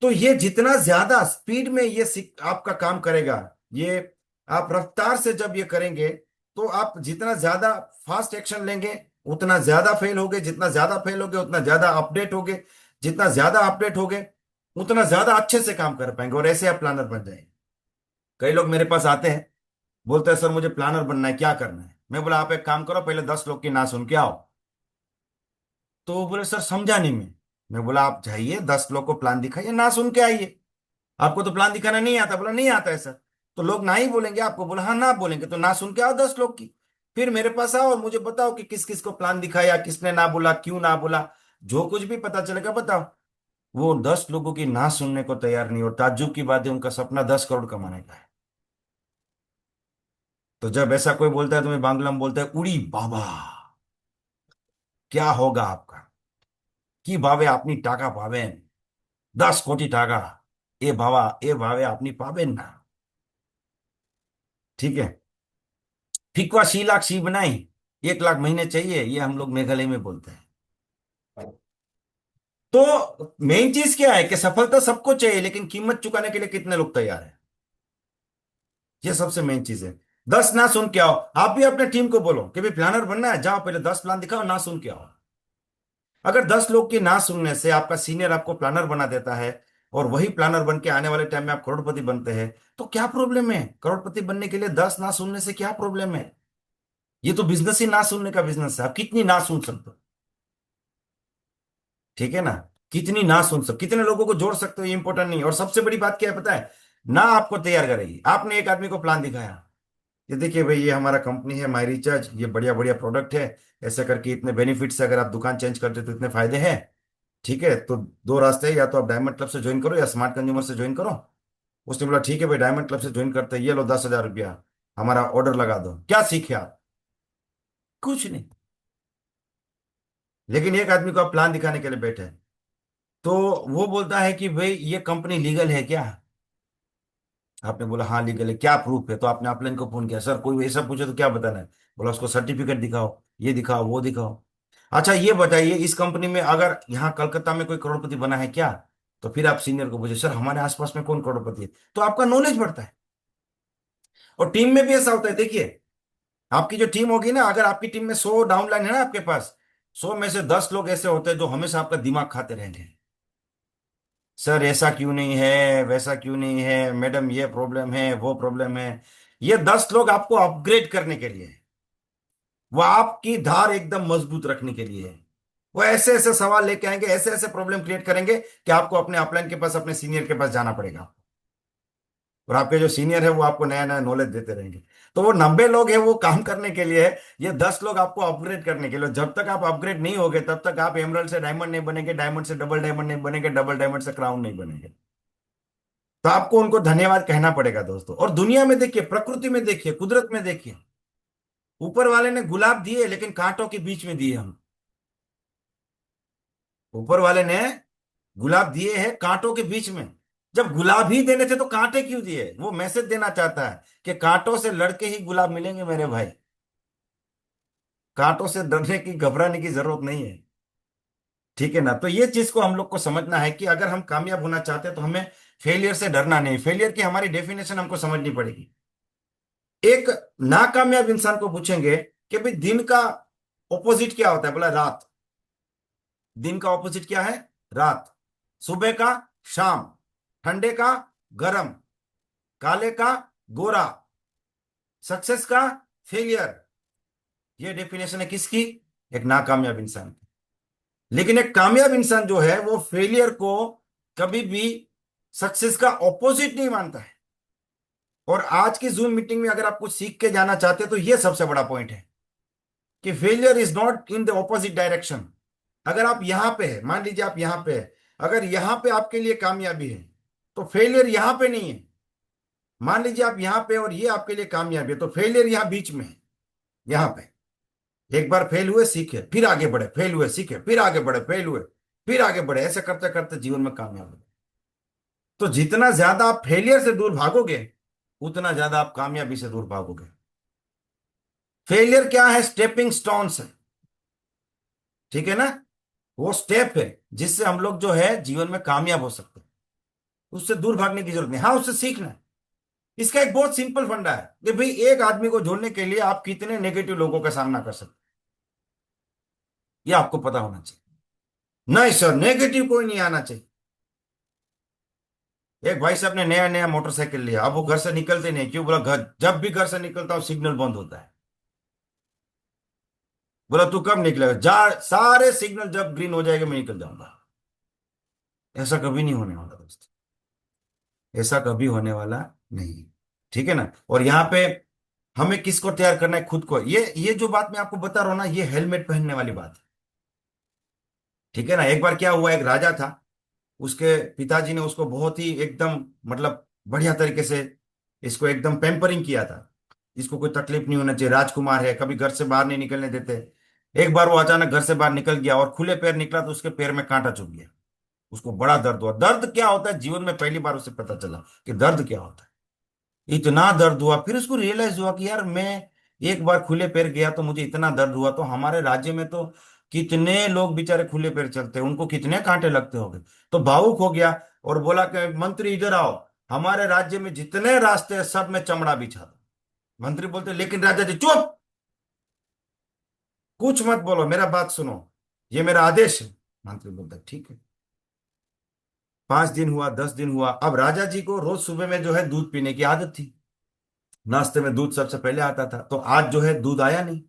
तो ये जितना ज्यादा स्पीड में ये आपका काम करेगा, ये आप रफ्तार से जब ये करेंगे, तो आप जितना ज्यादा फास्ट एक्शन लेंगे उतना ज्यादा फेल होगे, जितना ज्यादा फेल होगे उतना ज्यादा अपडेट होगे, जितना ज्यादा अपडेट होगे उतना ज्यादा अच्छे से काम कर पाएंगे, और ऐसे आप प्लानर बन जाएंगे। कई लोग मेरे पास आते हैं, बोलते हैं सर मुझे प्लानर बनना है, क्या करना है? मैं बोला आप एक काम करो, पहले 10 लोग की ना सुन के आओ। तो वो बोले सर समझा नहीं मैं बोला आप जाइए, 10 लोग को प्लान दिखाइए, ना सुन के आइए। आपको तो प्लान दिखाना नहीं आता? बोला नहीं आता है सर। तो लोग ना ही बोलेंगे आपको? बोला हाँ ना बोलेंगे, तो ना सुन के आओ 10 लोग की। फिर मेरे पास आओ और मुझे बताओ कि किस किस को प्लान दिखाया, किसने ना बोला, क्यों ना बोला। जो कुछ भी पता चलेगा बताओ। वो 10 लोगों की ना सुनने को तैयार नहीं, और ताज्जुब की बात है उनका सपना 10 करोड़ कमाने का है। तो जब ऐसा कोई बोलता है तो मैं बांग्ला में बोलता है उड़ी बाबा, क्या होगा आपका, কি ভাবে আপনি টাকা পাবেন, 10 কোটি টাকা, এভাবে আপনি পাবেন না। ठीक है। फिकवा सी लाख सी बनाई, 1 लाख महीने चाहिए, ये हम लोग मेघालय में बोलते हैं। तो मेन चीज क्या है कि सफलता सबको चाहिए, लेकिन कीमत चुकाने के लिए कितने लोग तैयार हैं, ये सबसे मेन चीज है। 10 ना सुन के आओ। आप भी अपने टीम को बोलो कि भाई प्लानर बनना है, जाओ पहले 10 प्लान दिखाओ, ना सुन के आओ। अगर 10 लोग की ना सुनने से आपका सीनियर आपको प्लानर बना देता है, और वही प्लानर बन के आने वाले टाइम में आप करोड़पति बनते हैं, तो क्या प्रॉब्लम है? करोड़पति बनने के लिए 10 ना सुनने से क्या प्रॉब्लम है? ये तो बिजनेस ही ना सुनने का बिजनेस है, आप कितनी ना सुन सकते हो। ठीक है ना। कितनी ना सुन सकते, कितने लोगों को जोड़ सकते हो, ये इंपॉर्टेंट नहीं है। और सबसे बड़ी बात क्या है पता है, ना आपको तैयार करेगी। आपने एक आदमी को प्लान दिखाया, ये देखिए भाई ये हमारा कंपनी है माई रिचार्ज, ये बढ़िया बढ़िया प्रोडक्ट है, ऐसा करके इतने बेनिफिट्स है, अगर आप दुकान चेंज करते तो इतने फायदे हैं। ठीक है, तो दो रास्ते हैं, या तो आप डायमंड क्लब से ज्वाइन करो या स्मार्ट कंज्यूमर से ज्वाइन करो। उसने बोला ठीक है भाई डायमंड क्लब से ज्वाइन करते हैं, ये लो 10,000 रुपया हमारा ऑर्डर लगा दो। क्या सीखे आप? कुछ नहीं। लेकिन एक आदमी को आप प्लान दिखाने के लिए बैठे हैं, तो वो बोलता है कि भाई ये कंपनी लीगल है क्या? आपने बोला हाँ लीगल है, क्या प्रूफ है? तो आपने अपलाइन को फोन किया, सर कोई ऐसा पूछे तो क्या बताना है? बोला उसको सर्टिफिकेट दिखाओ, ये दिखाओ वो दिखाओ। अच्छा ये बताइए, इस कंपनी में अगर यहाँ कलकत्ता में कोई करोड़पति बना है क्या? तो फिर आप सीनियर को पूछे, सर हमारे आसपास में कौन करोड़पति है? तो आपका नॉलेज बढ़ता है। और टीम में भी ऐसा होता है, देखिए आपकी जो टीम होगी ना, अगर आपकी टीम में 100 डाउनलाइन है ना आपके पास, 100 में से 10 लोग ऐसे होते हैं जो हमेशा आपका दिमाग खाते रहेंगे। सर ऐसा क्यों नहीं है, वैसा क्यों नहीं है, मैडम ये प्रॉब्लम है वो प्रॉब्लम है। ये 10 लोग आपको अपग्रेड करने के लिए है। वो आपकी धार एकदम मजबूत रखने के लिए है। वो ऐसे ऐसे सवाल लेके आएंगे, ऐसे ऐसे प्रॉब्लम क्रिएट करेंगे कि आपको अपने अपलाइन के पास, अपने सीनियर के पास जाना पड़ेगा। और आपके जो सीनियर है वो आपको नया नया नॉलेज देते रहेंगे। तो वो 90 लोग हैं वो काम करने के लिए है, ये 10 लोग आपको अपग्रेड करने के लिए। जब तक आप अपग्रेड नहीं होगे तब तक आप एमरल्ड से डायमंड नहीं बनेंगे, डायमंड से डबल डायमंड नहीं बनेंगे, डबल डायमंड से क्राउन नहीं बनेंगे। तो आपको उनको धन्यवाद कहना पड़ेगा दोस्तों। और दुनिया में देखिए, प्रकृति में देखिए, कुदरत में देखिए, ऊपर वाले ने गुलाब दिए लेकिन कांटों के बीच में दिए हम। ऊपर वाले ने गुलाब दिए हैं कांटों के बीच में। जब गुलाब ही देने थे तो कांटे क्यों दिए? वो मैसेज देना चाहता है कि कांटों से लड़के ही गुलाब मिलेंगे मेरे भाई। कांटों से डरने की, घबराने की जरूरत नहीं है। ठीक है ना। तो ये चीज को हम लोग को समझना है कि अगर हम कामयाब होना चाहते हैं तो हमें फेलियर से डरना नहीं। फेलियर की हमारी डेफिनेशन हमको समझनी पड़ेगी। एक नाकामयाब इंसान को पूछेंगे कि भाई दिन का ऑपोजिट क्या होता है, बोला रात। दिन का ऑपोजिट क्या है? रात। सुबह का शाम, ठंडे का गरम, काले का गोरा, सक्सेस का फेलियर। ये डेफिनेशन है किसकी? एक नाकामयाब इंसान की। लेकिन एक कामयाब इंसान जो है वो फेलियर को कभी भी सक्सेस का ऑपोजिट नहीं मानता है। और आज की जूम मीटिंग में अगर आप कुछ सीख के जाना चाहते हैं तो ये सबसे बड़ा पॉइंट है कि failure is not in the opposite direction. अगर आप यहां पे है, मान लीजिए आप यहां पे है, अगर यहां पे आपके लिए कामयाबी है तो फेलियर यहां पे नहीं है। मान लीजिए आप यहां पे और ये आपके लिए कामयाबी है, तो फेलियर यहां बीच में है। यहां पे एक बार फेल हुए सीखे, फिर आगे बढ़े, फेल हुए सीखे, फिर आगे बढ़े, फेल हुए फिर आगे बढ़े, ऐसे करते करते जीवन में कामयाब हो। तो जितना ज्यादा आप फेलियर से दूर भागोगे उतना ज्यादा आप कामयाबी से दूर भागोगे। फेलियर क्या है? स्टेपिंग स्टोन्स है। ठीक है ना। वो स्टेप है जिससे हम लोग जो है जीवन में कामयाब हो सकते हैं। उससे दूर भागने की जरूरत नहीं, हाँ उससे सीखना है। इसका एक बहुत सिंपल फंडा है कि भाई एक आदमी को जोड़ने के लिए आप कितने नेगेटिव लोगों का सामना कर सकते हैं, ये आपको पता होना चाहिए। नहीं सर नेगेटिव कोई नहीं आना चाहिए। एक भाई साहब ने नया नया मोटरसाइकिल लिया, अब वो घर से निकलते नहीं। क्यों? बोला घर, जब भी घर से निकलता हूं सिग्नल बंद होता है। बोला तू कब निकलेगा? जा, सारे सिग्नल जब ग्रीन हो जाएगा मैं निकल जाऊंगा। ऐसा कभी नहीं होने वाला दोस्त, ऐसा कभी होने वाला नहीं। ठीक है ना। और यहाँ पे हमें किसको तैयार करना है? खुद को। ये जो बात मैं आपको बता रहा हूं ना, ये हेलमेट पहनने वाली बात है। ठीक है ना। एक बार क्या हुआ, एक राजा था, उसके पिताजी ने उसको बहुत ही एकदम मतलब बढ़िया तरीके से इसको एकदम पैम्परिंग किया था। इसको कोई तकलीफ नहीं होना चाहिए, राजकुमार है, कभी घर से बाहर नहीं निकलने देते। एक बार वो अचानक घर से बाहर निकल गया और खुले पैर निकला तो उसके पैर में कांटा चुभ गया। उसको बड़ा दर्द हुआ। दर्द क्या होता है जीवन में पहली बार उसे पता चला कि दर्द क्या होता है। इतना दर्द हुआ, फिर उसको रियलाइज हुआ कि यार मैं एक बार खुले पैर गया तो मुझे इतना दर्द हुआ, तो हमारे राज्य में तो कितने लोग बेचारे खुले पैर चलते हैं, उनको कितने कांटे लगते होंगे। तो भावुक हो गया और बोला कि मंत्री इधर आओ, हमारे राज्य में जितने रास्ते हैं सब में चमड़ा बिछा दो। मंत्री बोलते लेकिन राजा जी चुप, कुछ मत बोलो, मेरा बात सुनो, ये मेरा आदेश है। मंत्री बोलता ठीक है। 5 दिन हुआ, 10 दिन हुआ। अब राजा जी को रोज सुबह में जो है दूध पीने की आदत थी, नाश्ते में दूध सबसे पहले आता था। तो आज जो है दूध आया नहीं।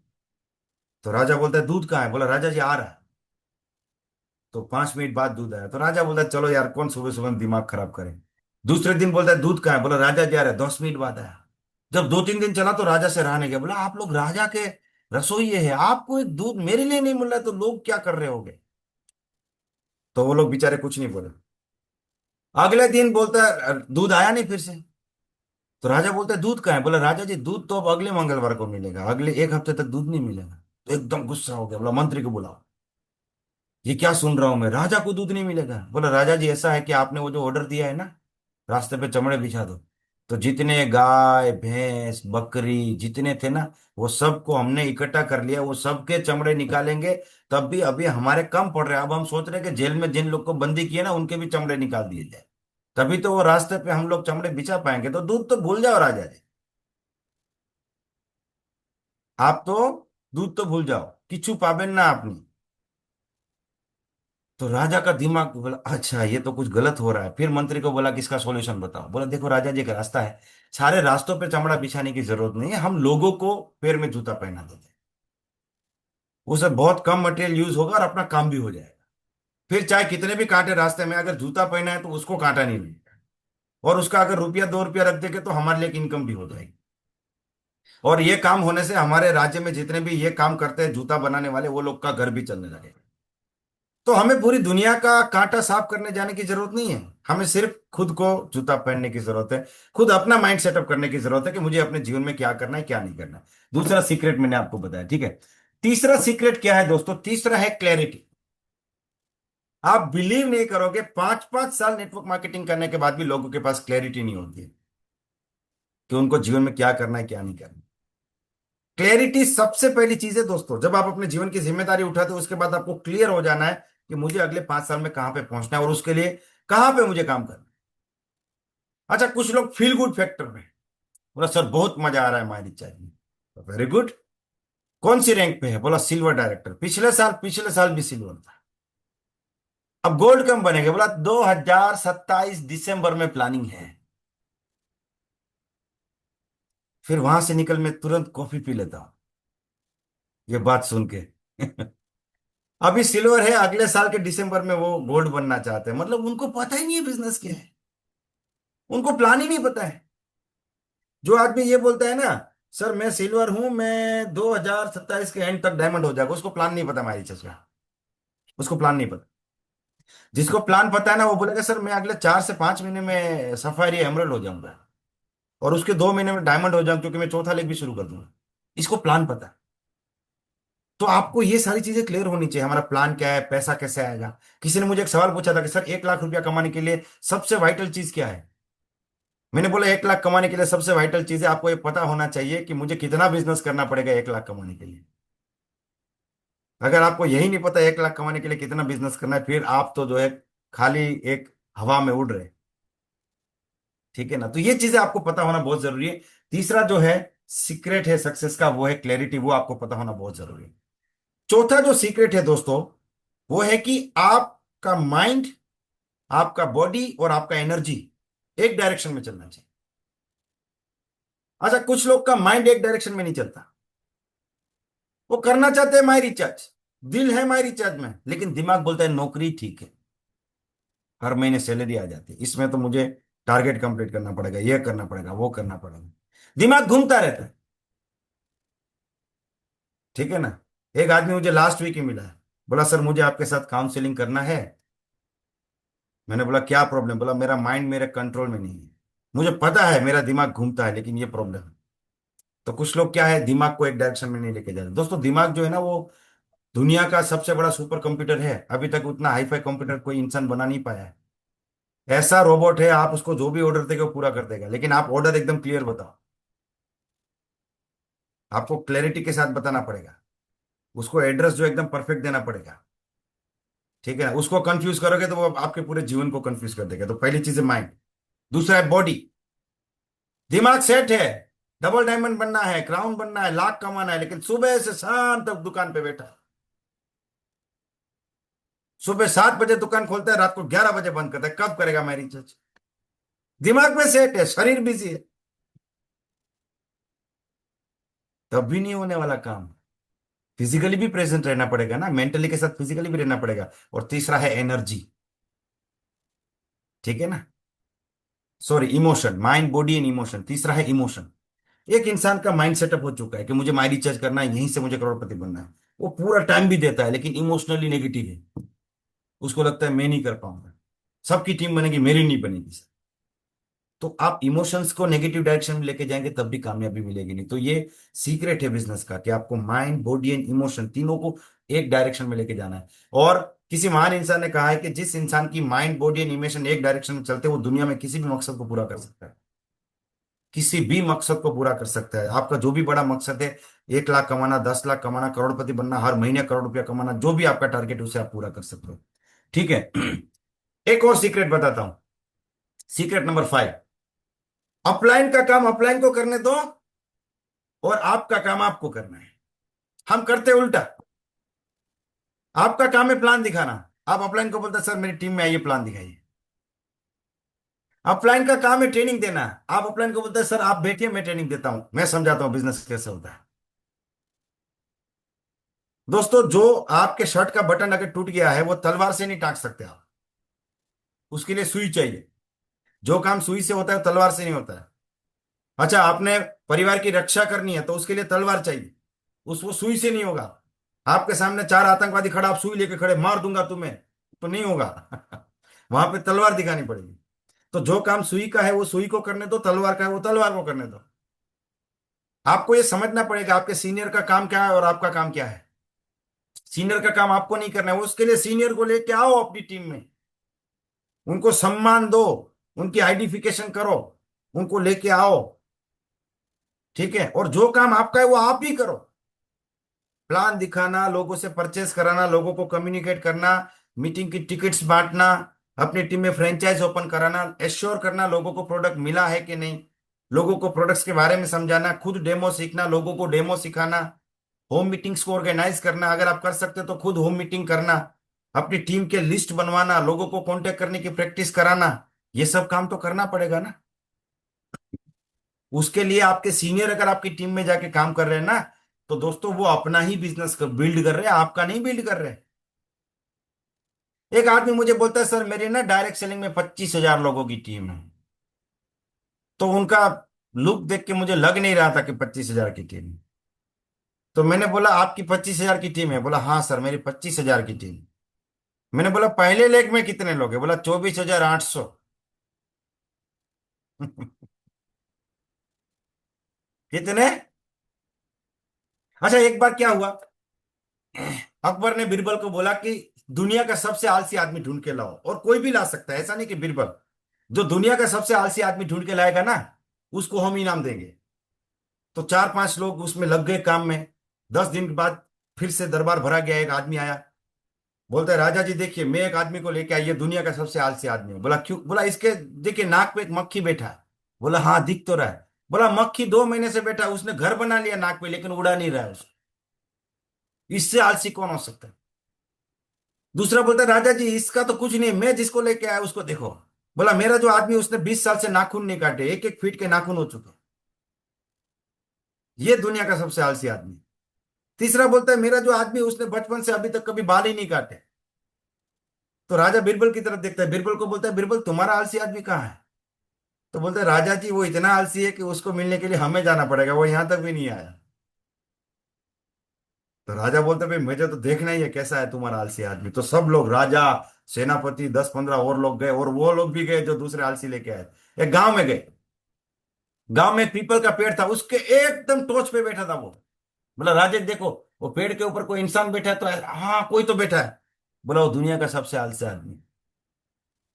तो राजा बोलता है दूध कहाँ है? बोला राजा जी आ रहा है। तो 5 मिनट बाद दूध आया। तो राजा बोलता है चलो यार, कौन सुबह सुबह दिमाग खराब करे। दूसरे दिन बोलता है दूध कहाँ है, बोला राजा जी आ रहा है। 10 मिनट बाद आया। जब 2-3 दिन चला तो राजा से रहा नहीं गया। बोला आप लोग राजा के रसोइये है, आपको एक दूध मेरे लिए नहीं मिल रहा है, तो लोग क्या कर रहे होंगे। तो वो लोग बेचारे कुछ नहीं बोले। अगले दिन बोलता है दूध आया नहीं फिर से। तो राजा बोलता है दूध कहाँ है, बोला राजा जी दूध तो अब अगले मंगलवार को मिलेगा, अगले 1 हफ्ते तक दूध नहीं मिलेगा। तो एकदम गुस्सा हो गया, बोला मंत्री को बुलाओ। ये क्या सुन रहा हूं मैं, राजा को दूध नहीं मिलेगा। बोला राजा जी ऐसा है कि आपने वो जो ऑर्डर दिया है ना, रास्ते पे चमड़े बिछा दो। तो जितने गाय भैंस बकरी जितने थे ना, वो सबको हमने इकट्ठा कर लिया, वो सबके चमड़े निकालेंगे। तब भी अभी हमारे कम पड़ रहे हैं, अब हम सोच रहे हैं कि जेल में जिन लोग को बंदी किए ना उनके भी चमड़े निकाल दिए जाए, तभी तो वो रास्ते पे हम लोग चमड़े बिछा पाएंगे। तो दूध तो भूल जाओ राजा जी, आप तो दूध तो भूल जाओ, किच्छु पाबेन ना आपने। तो राजा का दिमाग बोला अच्छा ये तो कुछ गलत हो रहा है। फिर मंत्री को बोला कि इसका सॉल्यूशन बताओ। बोला देखो राजा जी, एक रास्ता है, सारे रास्तों पे चमड़ा बिछाने की जरूरत नहीं है, हम लोगों को पैर में जूता पहना देते हैं, उससे बहुत कम मटेरियल यूज होगा और अपना काम भी हो जाएगा। फिर चाहे कितने भी कांटे रास्ते में, अगर जूता पहना है तो उसको कांटा नहीं लगेगा, और उसका अगर रुपया 2 रुपया रख देंगे तो हमारे लिए एक इनकम भी हो जाएगी। और ये काम होने से हमारे राज्य में जितने भी ये काम करते हैं जूता बनाने वाले, वो लोग का घर भी चलने लगेगा। तो हमें पूरी दुनिया का कांटा साफ करने जाने की जरूरत नहीं है, हमें सिर्फ खुद को जूता पहनने की जरूरत है, खुद अपना माइंड सेटअप करने की जरूरत है कि मुझे अपने जीवन में क्या करना है क्या नहीं करना है। दूसरा सीक्रेट मैंने आपको बताया, ठीक है। तीसरा सीक्रेट क्या है दोस्तों, तीसरा है क्लैरिटी। आप बिलीव नहीं करोगे, 5-5 साल नेटवर्क मार्केटिंग करने के बाद भी लोगों के पास क्लैरिटी नहीं होती है कि उनको जीवन में क्या करना है क्या नहीं करना। क्लैरिटी सबसे पहली चीज है दोस्तों, जब आप अपने जीवन की जिम्मेदारी उठाते हो उसके बाद आपको क्लियर हो जाना है कि मुझे अगले 5 साल में कहां पे पहुंचना है और उसके लिए कहां पे मुझे काम करना है। अच्छा कुछ लोग फील गुड फैक्टर में, बोला सर बहुत मजा आ रहा है हमारी रिचार्ज में। वेरी गुड, कौन सी रैंक पे है, बोला सिल्वर डायरेक्टर, पिछले साल भी सिल्वर था। अब गोल्ड कम बनेगा, बोला 2027 दिसंबर में प्लानिंग है। फिर वहां से निकल मैं तुरंत कॉफी पी लेता हूं ये बात सुन के। अभी सिल्वर है, अगले साल के दिसंबर में वो गोल्ड बनना चाहते हैं, मतलब उनको पता ही नहीं है बिजनेस क्या है, उनको प्लान ही नहीं पता है। जो आदमी ये बोलता है ना सर मैं सिल्वर हूं, मैं 2027 के एंड तक डायमंड हो जाएगा, उसको प्लान नहीं पता हमारी चीज का, उसको प्लान नहीं पता। जिसको प्लान पता है ना वो बोलेगा सर मैं अगले 4 से 5 महीने में सफारी एमरल्ड हो जाऊंगा, और उसके 2 महीने में डायमंड हो जाऊंगा, क्योंकि मैं चौथा लेग भी शुरू कर दूंगा। इसको प्लान पता है। तो आपको ये सारी चीजें क्लियर होनी चाहिए, हमारा प्लान क्या है, पैसा कैसे आएगा। किसी ने मुझे एक सवाल पूछा था कि सर 1 लाख रुपया कमाने के लिए सबसे वाइटल चीज क्या है। मैंने बोला 1 लाख कमाने के लिए सबसे वाइटल चीज है आपको ये पता होना चाहिए कि मुझे कितना बिजनेस करना पड़ेगा 1 लाख कमाने के लिए। अगर आपको यही नहीं पता 1 लाख कमाने के लिए कितना बिजनेस करना है, फिर आप तो जो है खाली एक हवा में उड़ रहे, ठीक है ना। तो ये चीजें आपको पता होना बहुत जरूरी है। तीसरा जो है सीक्रेट है सक्सेस का, वो है क्लैरिटी, वो आपको पता होना बहुत जरूरी है। चौथा जो सीक्रेट है दोस्तों, वो है कि आपका माइंड, आपका बॉडी और आपका एनर्जी एक डायरेक्शन में चलना चाहिए। अच्छा कुछ लोग का माइंड एक डायरेक्शन में नहीं चलता, वो करना चाहते हैं माई रिचार्ज, दिल है माई रिचार्ज में, लेकिन दिमाग बोलता है नौकरी ठीक है, हर महीने सैलरी आ जाती है, इसमें तो मुझे टारगेट कंप्लीट करना पड़ेगा, ये करना पड़ेगा वो करना पड़ेगा, दिमाग घूमता रहता है, ठीक है ना। एक आदमी मुझे लास्ट वीक ही मिला है, बोला सर मुझे आपके साथ काउंसलिंग करना है। मैंने बोला क्या प्रॉब्लम, बोला मेरा माइंड मेरे कंट्रोल में नहीं है, मुझे पता है मेरा दिमाग घूमता है लेकिन ये प्रॉब्लम है। तो कुछ लोग क्या है दिमाग को एक डायरेक्शन में नहीं लेके जाते दोस्तों। दिमाग जो है ना वो दुनिया का सबसे बड़ा सुपर कंप्यूटर है, अभी तक उतना हाईफाई कंप्यूटर कोई इंसान बना नहीं पाया है। ऐसा रोबोट है, आप उसको जो भी ऑर्डर देगा वो पूरा कर देगा, लेकिन आप ऑर्डर एकदम क्लियर बताओ, आपको क्लैरिटी के साथ बताना पड़ेगा, उसको एड्रेस जो एकदम परफेक्ट देना पड़ेगा, ठीक है। उसको कंफ्यूज करोगे तो वो आपके पूरे जीवन को कंफ्यूज कर देगा। तो पहली चीज है माइंड। दूसरा है बॉडी, दिमाग सेट है, डबल डायमंड बनना है, क्राउन बनना है, लाख कमाना है, लेकिन सुबह से शाम तक दुकान पे बैठा, सुबह 7 बजे दुकान खोलता है, रात को 11 बजे बंद करता है, कब करेगा मैं रिचार्ज। दिमाग में सेट है, शरीर बिजी है, तब भी नहीं होने वाला काम। फिजिकली भी प्रेजेंट रहना पड़ेगा ना, मेंटली के साथ फिजिकली भी रहना पड़ेगा। और तीसरा है एनर्जी। ठीक है ना, sorry, emotion, mind body and emotion. तीसरा है इमोशन। एक इंसान का माइंड सेटअप हो चुका है कि मुझे माई रिचार्ज करना है, यहीं से मुझे करोड़पति बनना है। वो पूरा टाइम भी देता है, लेकिन इमोशनली नेगेटिव है। उसको लगता है मैं नहीं कर पाऊंगा, सबकी टीम बनेगी, मेरी नहीं बनेगी। तो आप इमोशंस को नेगेटिव डायरेक्शन में लेके जाएंगे तब भी कामयाबी मिलेगी नहीं। तो ये सीक्रेट है बिजनेस का, कि आपको माइंड बॉडी एंड इमोशन तीनों को एक डायरेक्शन में लेके जाना है। और किसी महान इंसान ने कहा है कि जिस इंसान की माइंड बॉडी एंड इमोशन एक डायरेक्शन में चलते हैं, वो दुनिया में किसी भी मकसद को पूरा कर सकता है। किसी भी मकसद को पूरा कर सकता है। आपका जो भी बड़ा मकसद है, 1 लाख कमाना, 10 लाख कमाना, करोड़पति बनना, हर महीने करोड़ रुपया कमाना, जो भी आपका टारगेट है उसे आप पूरा कर सकते हो। ठीक है। एक और सीक्रेट बताता हूं, सीक्रेट नंबर 5। अपलाइन का काम अपलाइन को करने दो, और आपका काम आपको करना है। हम करते उल्टा। आपका काम है प्लान दिखाना, आप अपलाइन को बोलते सर मेरी टीम में आइए प्लान दिखाइए। अपलाइन का काम है ट्रेनिंग देना, आप अपलाइन को बोलते हैं सर आप बैठिए मैं ट्रेनिंग देता हूं, मैं समझाता हूं बिजनेस कैसे होता है। दोस्तों, जो आपके शर्ट का बटन अगर टूट गया है, वो तलवार से नहीं टाक सकते आप, उसके लिए सुई चाहिए। जो काम सुई से होता है तलवार से नहीं होता है। अच्छा, आपने परिवार की रक्षा करनी है तो उसके लिए तलवार चाहिए, उस वो सुई से नहीं होगा। आपके सामने 4 आतंकवादी खड़ा, आप सुई लेके खड़े, मार दूंगा तुम्हें, तो नहीं होगा। वहां पे तलवार दिखानी पड़ेगी। तो जो काम सुई का है वो सुई को करने दो, तलवार का है वो तलवार को करने दो। आपको ये समझना पड़ेगा आपके सीनियर का काम क्या है और आपका काम क्या है। सीनियर का काम आपको नहीं करना है, वो उसके लिए सीनियर को लेके आओ अपनी टीम में, उनको सम्मान दो, उनकी आइडेंटिफिकेशन करो, उनको लेके आओ। ठीक है, और जो काम आपका है वो आप ही करो। प्लान दिखाना, लोगों से परचेस कराना, लोगों को कम्युनिकेट करना, मीटिंग की टिकट्स बांटना, अपनी टीम में फ्रेंचाइज ओपन कराना, एश्योर करना लोगों को प्रोडक्ट मिला है कि नहीं, लोगों को प्रोडक्ट्स के बारे में समझाना, खुद डेमो सीखना, लोगों को डेमो सिखाना, होम मीटिंग्स को ऑर्गेनाइज करना, अगर आप कर सकते हो तो खुद होम मीटिंग करना, अपनी टीम के लिस्ट बनवाना, लोगों को कांटेक्ट करने की प्रैक्टिस कराना। ये सब काम तो करना पड़ेगा ना। उसके लिए आपके सीनियर अगर आपकी टीम में जाके काम कर रहे हैं ना, तो दोस्तों वो अपना ही बिजनेस बिल्ड कर रहे हैं, आपका नहीं बिल्ड कर रहे हैं। एक आदमी मुझे बोलता है सर मेरी ना डायरेक्ट सेलिंग में 25,000 लोगों की टीम है। तो उनका लुक देख के मुझे लग नहीं रहा था कि 25,000 की टीम है। तो मैंने बोला आपकी 25,000 की टीम है? बोला हाँ सर मेरी 25,000 की टीम। मैंने बोला पहले लेग में कितने लोग हैं? बोला 24,800। कितने? अच्छा, एक बार क्या हुआ, अकबर ने बीरबल को बोला कि दुनिया का सबसे आलसी आदमी ढूंढ के लाओ। और कोई भी ला सकता है, ऐसा नहीं कि बीरबल, जो दुनिया का सबसे आलसी आदमी ढूंढ के लाएगा ना, उसको हम इनाम देंगे। तो 4-5 लोग उसमें लग गए काम में। 10 दिन के बाद फिर से दरबार भरा गया, एक आदमी आया, बोलता है राजा जी देखिए मैं एक आदमी को लेके आई, ये दुनिया का सबसे आलसी आदमी है। बोला क्यों? बोला इसके देखिए नाक पे एक मक्खी बैठा है। बोला हाँ दिख तो रहा है। बोला मक्खी 2 महीने से बैठा है, उसने घर बना लिया नाक पे, लेकिन उड़ा नहीं रहा है उसको। इससे आलसी कौन हो सकता है? दूसरा बोलता है राजा जी इसका तो कुछ नहीं, मैं जिसको लेके आया उसको देखो। बोला मेरा जो आदमी उसने 20 साल से नाखून नहीं काटे, 1-1 फीट के नाखून हो चुके, ये दुनिया का सबसे आलसी आदमी। तीसरा बोलता है मेरा जो आदमी उसने बचपन से अभी तक कभी बाल ही नहीं काटे। तो राजा बीरबल की तरफ देखता है, बीरबल को बोलता है बीरबल तुम्हारा आलसी आदमी कहाँ है? तो बोलते हैं राजा जी वो इतना आलसी है कि उसको मिलने के लिए हमें जाना पड़ेगा, वो यहां तक भी नहीं आया। तो राजा बोलते भाई मुझे तो देखना ही है कैसा है तुम्हारा आलसी आदमी। तो सब लोग, राजा, सेनापति, 10-15 और लोग गए, और वो लोग भी गए जो दूसरे आलसी लेके आए। एक गांव में गए, गांव में एक पीपल का पेड़ था, उसके एकदम टोच पे बैठा था वो। बोला राजा देखो वो पेड़ के ऊपर कोई इंसान बैठा है? तो हाँ कोई तो बैठा है। बोला वो दुनिया का सबसे आलसी आदमी।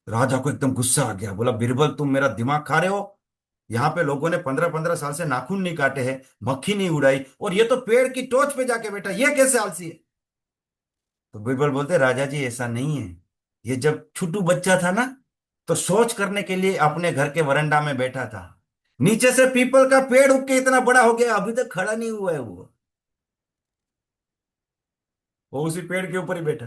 राजा को एकदम गुस्सा आ गया, बोला बीरबल तुम मेरा दिमाग खा रहे हो? यहाँ पे लोगों ने 15-15 साल से नाखून नहीं काटे हैं, मक्खी नहीं उड़ाई, और ये तो पेड़ की टोच पे जाके बैठा, ये कैसे आलसी है? तो बीरबल बोलते राजा जी ऐसा नहीं है, ये जब छोटू बच्चा था ना, तो शौच करने के लिए अपने घर के वरांडा में बैठा था, नीचे से पीपल का पेड़ उग के इतना बड़ा हो गया, अभी तक खड़ा नहीं हुआ है वो उसी पेड़ के ऊपर ही बैठा।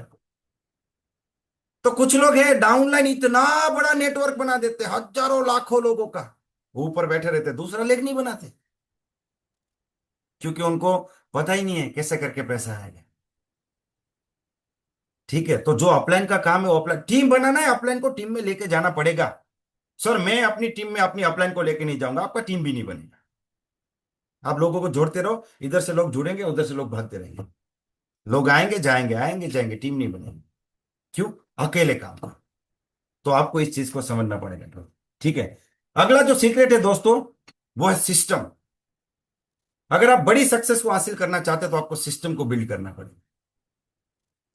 तो कुछ लोग हैं डाउनलाइन इतना बड़ा नेटवर्क बना देते, हजारों लाखों लोगों का, वो ऊपर बैठे रहते, दूसरा लेग नहीं बनाते। क्योंकि उनको पता ही नहीं है कैसे करके पैसा आएगा। ठीक है, तो जो अपलाइन का काम है वो अपलाइन टीम बनाना है, अपलाइन को टीम में लेके जाना पड़ेगा। सर मैं अपनी टीम में अपनी अपलाइन को लेके नहीं जाऊंगा, आपका टीम भी नहीं बनेगा। आप लोगों को जोड़ते रहो, इधर से लोग जुड़ेंगे, उधर से लोग भागते रहेंगे। लोग आएंगे जाएंगे, आएंगे जाएंगे, टीम नहीं बनेगी। क्यों? अकेले काम करो। तो आपको इस चीज को समझना पड़ेगा तो। ठीक है। अगला जो सीक्रेट है दोस्तों, वो है सिस्टम। अगर आप बड़ी सक्सेस को हासिल करना चाहते हैं तो आपको सिस्टम को बिल्ड करना पड़ेगा।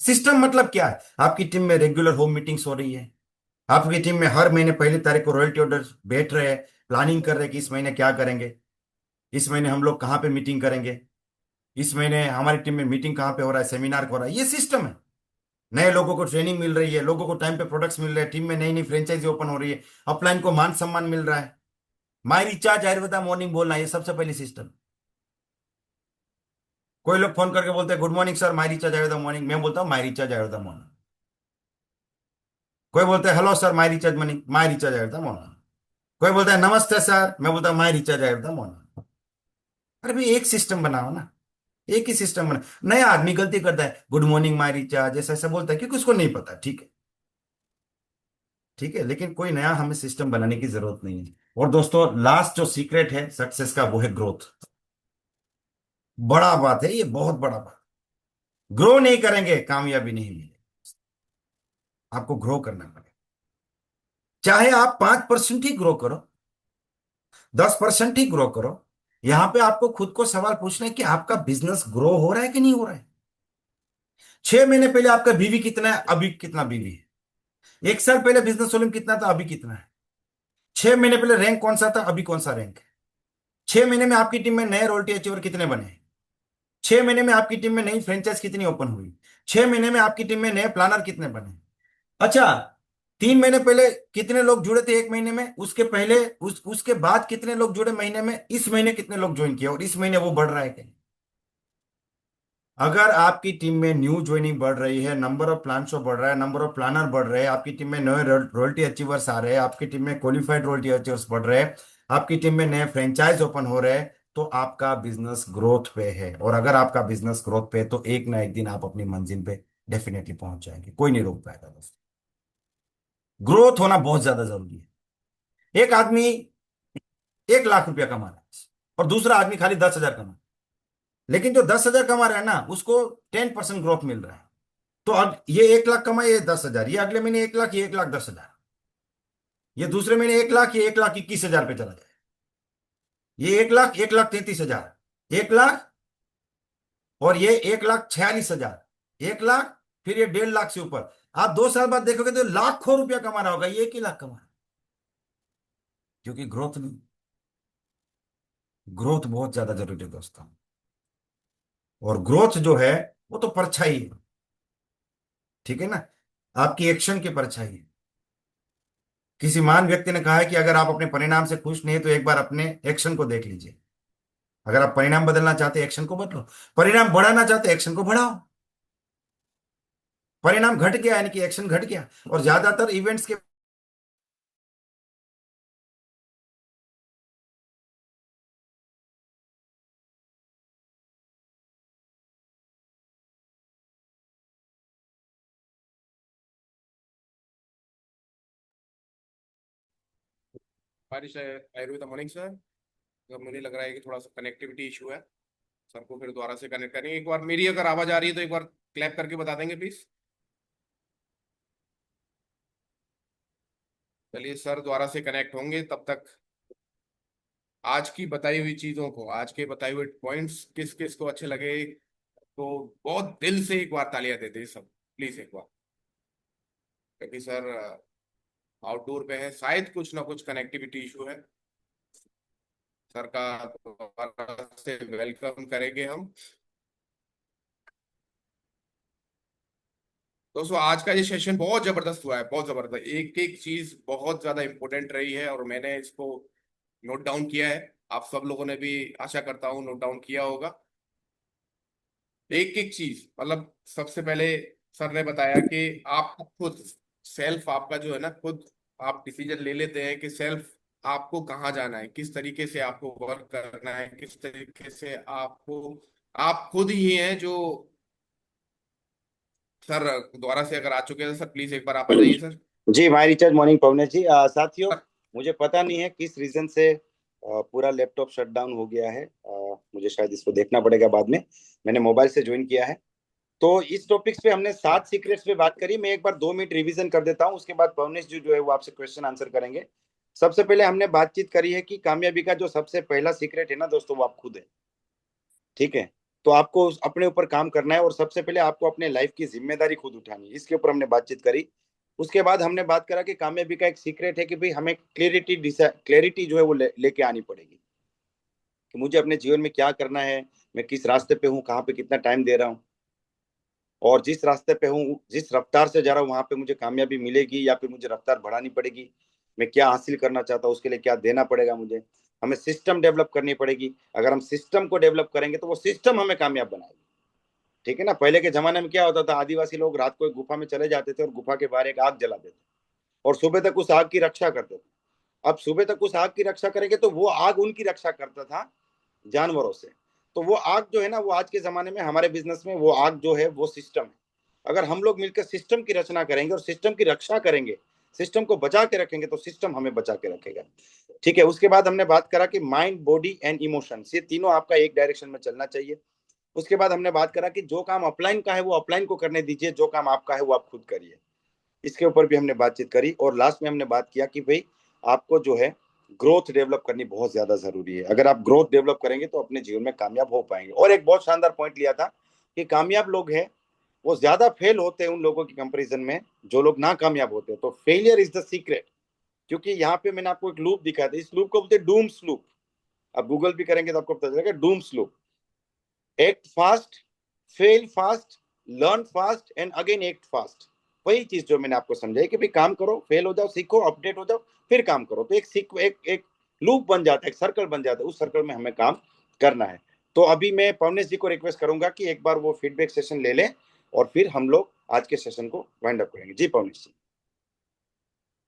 सिस्टम मतलब क्या है? आपकी टीम में रेगुलर होम मीटिंग्स हो रही है, आपकी टीम में हर महीने 1 तारीख को रॉयल्टी ऑर्डर बैठ रहे हैं, प्लानिंग कर रहे हैं कि इस महीने क्या करेंगे, इस महीने हम लोग कहाँ पे मीटिंग करेंगे, इस महीने हमारी टीम में मीटिंग कहाँ पे हो रहा है, सेमिनार हो रहा है। ये सिस्टम है। नए लोगों को ट्रेनिंग मिल रही है, लोगों को टाइम पे प्रोडक्ट्स मिल रहे हैं, टीम में नई नई फ्रेंचाइजी ओपन हो रही है, अपलाइन को मान सम्मान मिल रहा है। माई रिचार्ज आयुर्वेदा मॉर्निंग बोलना, ये सबसे पहली सिस्टम। कोई लोग फोन करके बोलते हैं गुड मॉर्निंग सर, माई रिचार्ज आयुर्वेदा मॉर्निंग, मैं बोलता हूँ माई रिचार्ज आयुर्वेदा मॉर्निंग। कोई बोलते हैं हेलो सर, माई रिचार्ज मॉर्निंग, माई रिचार्ज आयुर्वेदा मॉर्निंग। कोई बोलता है नमस्ते सर, मैं बोलता हूँ माई रिचार्ज आयुर्वेदा मॉर्निंग। अरे भाई एक सिस्टम बनाओ ना, एक ही सिस्टम बना। नया आदमी गलती करता है, गुड मॉर्निंग माई रिचार्ज ऐसा ऐसा बोलता है क्योंकि उसको नहीं पता। ठीक है, ठीक है, लेकिन कोई नया हमें सिस्टम बनाने की जरूरत नहीं है। और दोस्तों लास्ट जो सीक्रेट है सक्सेस का वो है ग्रोथ। बड़ा बात है ये, बहुत बड़ा बात। ग्रो नहीं करेंगे कामयाबी नहीं मिलेगी। आपको ग्रो करना पड़ेगा। चाहे आप 5% ही ग्रो करो, 10% ही ग्रो करो। यहां पे आपको खुद को सवाल पूछना है कि आपका बिजनेस ग्रो हो रहा है कि नहीं हो रहा है। 6 महीने पहले आपका बीवी कितना है, अभी कितना बीवी है। 1 साल पहले बिजनेस वॉल्यूम कितना था, अभी कितना है। 6 महीने पहले रैंक कौन सा था, अभी कौन सा रैंक है। 6 महीने में आपकी टीम में नए रॉयल्टी अचीवर कितने बने हैं। 6 महीने में आपकी टीम में नई फ्रेंचाइज कितनी ओपन हुई। 6 महीने में आपकी टीम में नए प्लानर कितने बने। अच्छा, 3 महीने पहले कितने लोग जुड़े थे 1 महीने में, उसके पहले उसके बाद कितने लोग जुड़े महीने में, इस महीने कितने लोग ज्वाइन किए और इस महीने वो बढ़ रहा है क्या। अगर आपकी टीम में न्यू ज्वाइनिंग बढ़ रही है, नंबर ऑफ प्लान शो बढ़ रहा है, नंबर ऑफ प्लानर बढ़ रहे हैं, आपकी टीम में नए रॉयल्टी अचीवर्स आ रहे हैं, आपकी टीम में क्वालिफाइड रॉयल्टी अचीवर्स बढ़ रहे हैं, आपकी टीम में नए फ्रेंचाइज ओपन हो रहे हैं, तो आपका बिजनेस ग्रोथ पे है। और अगर आपका बिजनेस ग्रोथ पे है तो एक ना एक दिन आप अपनी मंजिल पे डेफिनेटली पहुंच जाएंगे, कोई नहीं रोक पाएगा दोस्तों। ग्रोथ होना बहुत ज्यादा जरूरी है। एक आदमी 1 लाख रुपया कमा रहा है और दूसरा आदमी खाली 10,000 कमा रहा है, लेकिन जो 10,000 कमा रहा है ना उसको 10% ग्रोथ मिल रहा है। तो अब ये 1 लाख कमाए, ये 10,000, ये अगले महीने 1 लाख, ये 1,10,000, ये दूसरे महीने 1 लाख, ये 1,21,000 पे चला जाए। ये 1 लाख, 1,33,000, 1 लाख, और ये 1,46,000, 1 लाख, फिर ये 1.5 लाख से ऊपर। आप 2 साल बाद देखोगे तो लाखों रुपया कमा रहा होगा, ये 1 ही लाख कमा रहा है। क्योंकि ग्रोथ नहीं, ग्रोथ बहुत ज्यादा जरूरी है दोस्तों। और ग्रोथ जो है वो तो परछाई है। ठीक है ना, आपकी एक्शन की परछाई है। किसी महान व्यक्ति ने कहा है कि अगर आप अपने परिणाम से खुश नहीं तो एक बार अपने एक्शन को देख लीजिए। अगर आप परिणाम बदलना चाहते हैं एक्शन को बदलो, परिणाम बढ़ाना चाहते हैं एक्शन को बढ़ाओ। परिणाम घट गया यानी कि एक्शन घट गया। और ज्यादातर इवेंट्स के बारिश है आयुर्वेदा मॉर्निंग सर। तो मुझे लग रहा है कि थोड़ा सा कनेक्टिविटी इशू है। सर को फिर दोबारा से कनेक्ट करेंगे। एक बार मेरी अगर आवाज आ रही है तो एक बार क्लैप करके बता देंगे प्लीज। चलिए सर दोबारा से कनेक्ट होंगे, तब तक आज की बताई हुई चीजों को, आज के बताए हुए पॉइंट्स किस किस को अच्छे लगे तो बहुत दिल से एक बार तालियां दे दे सब, प्लीज एक बार। क्योंकि सर आउटडोर पे है, शायद कुछ ना कुछ कनेक्टिविटी इशू है। सर का दोबारा से वेलकम करेंगे हम। दोस्तों आज का ये सेशन बहुत जबरदस्त हुआ है, बहुत जबरदस्त, एक एक चीज बहुत ज्यादा इंपॉर्टेंट रही है और मैंने इसको नोट डाउन किया है। आप सब लोगों ने भी आशा करता हूँ नोट डाउन किया होगा। एक एक चीज मतलब सबसे पहले सर ने बताया कि आप खुद सेल्फ, आपका जो है ना खुद आप डिसीजन ले लेते हैं कि सेल्फ आपको कहाँ जाना है, किस तरीके से आपको वर्क करना है, किस तरीके से आपको, आप खुद ही हैं जो, सर दोबारा से अगर आ चुके हैं सर, प्लीज एक बार आप आ जाइए सर। जी, my recharge morning Pavnesh ji. साथियों, सर, मुझे पता नहीं है किस रीजन से पूरा लैपटॉप शट डाउन हो गया है। मुझे शायद इसको देखना पड़ेगा बाद में। मैंने मोबाइल से ज्वाइन किया है। तो इस टॉपिक्स पे हमने सर, 7 सीक्रेट्स पे बात करी। मैं एक बार 2 मिनट रिवीजन कर देता हूँ, उसके बाद पवनेश जी जो है वो आपसे क्वेश्चन आंसर करेंगे। सबसे पहले हमने बातचीत करी है कि कामयाबी का जो सबसे पहला सीक्रेट है ना दोस्तों, वो आप खुद है। ठीक है। तो आपको अपने ऊपर काम करना है, और सबसे पहले आपको अपने लाइफ की जिम्मेदारी खुद उठानी है। इसके ऊपर हमने बातचीत करी। उसके बाद हमने बात करा कि कामयाबी का एक सीक्रेट है कि भाई हमें क्लैरिटी जो है वो लेके आनी पड़ेगी कि मुझे अपने जीवन में क्या करना है, मैं किस रास्ते पे हूँ, कहाँ पे कितना टाइम दे रहा हूँ, और जिस रास्ते पे हूँ, जिस रफ्तार से जा रहा हूँ, वहां पे मुझे कामयाबी मिलेगी या फिर मुझे रफ्तार बढ़ानी पड़ेगी। मैं क्या हासिल करना चाहता हूँ, उसके लिए क्या देना पड़ेगा मुझे। हमें सिस्टम डेवलप करनी पड़ेगी। अगर हम सिस्टम को डेवलप करेंगे तो वो सिस्टम हमें कामयाब बनाएगी। ठीक है ना। पहले के जमाने में क्या होता था, आदिवासी लोग रात को एक गुफा में चले जाते थे और गुफा के बाहर एक आग जलाते थे, और सुबह तक उस आग की रक्षा करते थे। अब सुबह तक उस आग की रक्षा करेंगे तो वो आग उनकी रक्षा करता था जानवरों से। तो वो आग जो है ना, वो आज के जमाने में हमारे बिजनेस में वो आग जो है वो सिस्टम है। अगर हम लोग मिलकर सिस्टम की रचना करेंगे और सिस्टम की रक्षा करेंगे, सिस्टम को बचा के रखेंगे, तो सिस्टम हमें बचा के रखेगा। ठीक है। उसके बाद हमने बात करा कि माइंड, बॉडी एंड इमोशंस, ये तीनों आपका एक डायरेक्शन में चलना चाहिए। उसके बाद हमने बात करा कि जो काम अपलाइन का है वो अपलाइन को करने दीजिए, जो काम आपका है वो आप खुद करिए। इसके ऊपर भी हमने बातचीत करी। और लास्ट में हमने बात किया कि भाई आपको जो है ग्रोथ डेवलप करनी बहुत ज्यादा जरूरी है। अगर आप ग्रोथ डेवलप करेंगे तो अपने जीवन में कामयाब हो पाएंगे। और एक बहुत शानदार पॉइंट लिया था कि कामयाब लोग हैं वो ज्यादा फेल होते हैं उन लोगों की कंपैरिजन में जो लोग ना कामयाब होते हैं। तो फेलियर इज द सीक्रेट। क्योंकि यहाँ पे मैंने आपको एक लूप दिखाया था, इस लूप को बोलते हैं डूम्स लूप। आप गूगल भी करेंगे तो आपको पता चलेगा dooms loop. Act fast, fail fast, learn fast and again act fast. वही चीज जो मैंने आपको समझाई कि भाई काम करो, फेल हो जाओ, सीखो, अपडेट हो जाओ, फिर काम करो। तो एक लूप बन जाता है, एक सर्कल बन जाता है। उस सर्कल में हमें काम करना है। तो अभी मैं पवनेश जी को रिक्वेस्ट करूंगा कि एक बार वो फीडबैक सेशन ले लें, और फिर हम लोग आज के सेशन को वाइंड अप करेंगे। जी Pavnesh ji.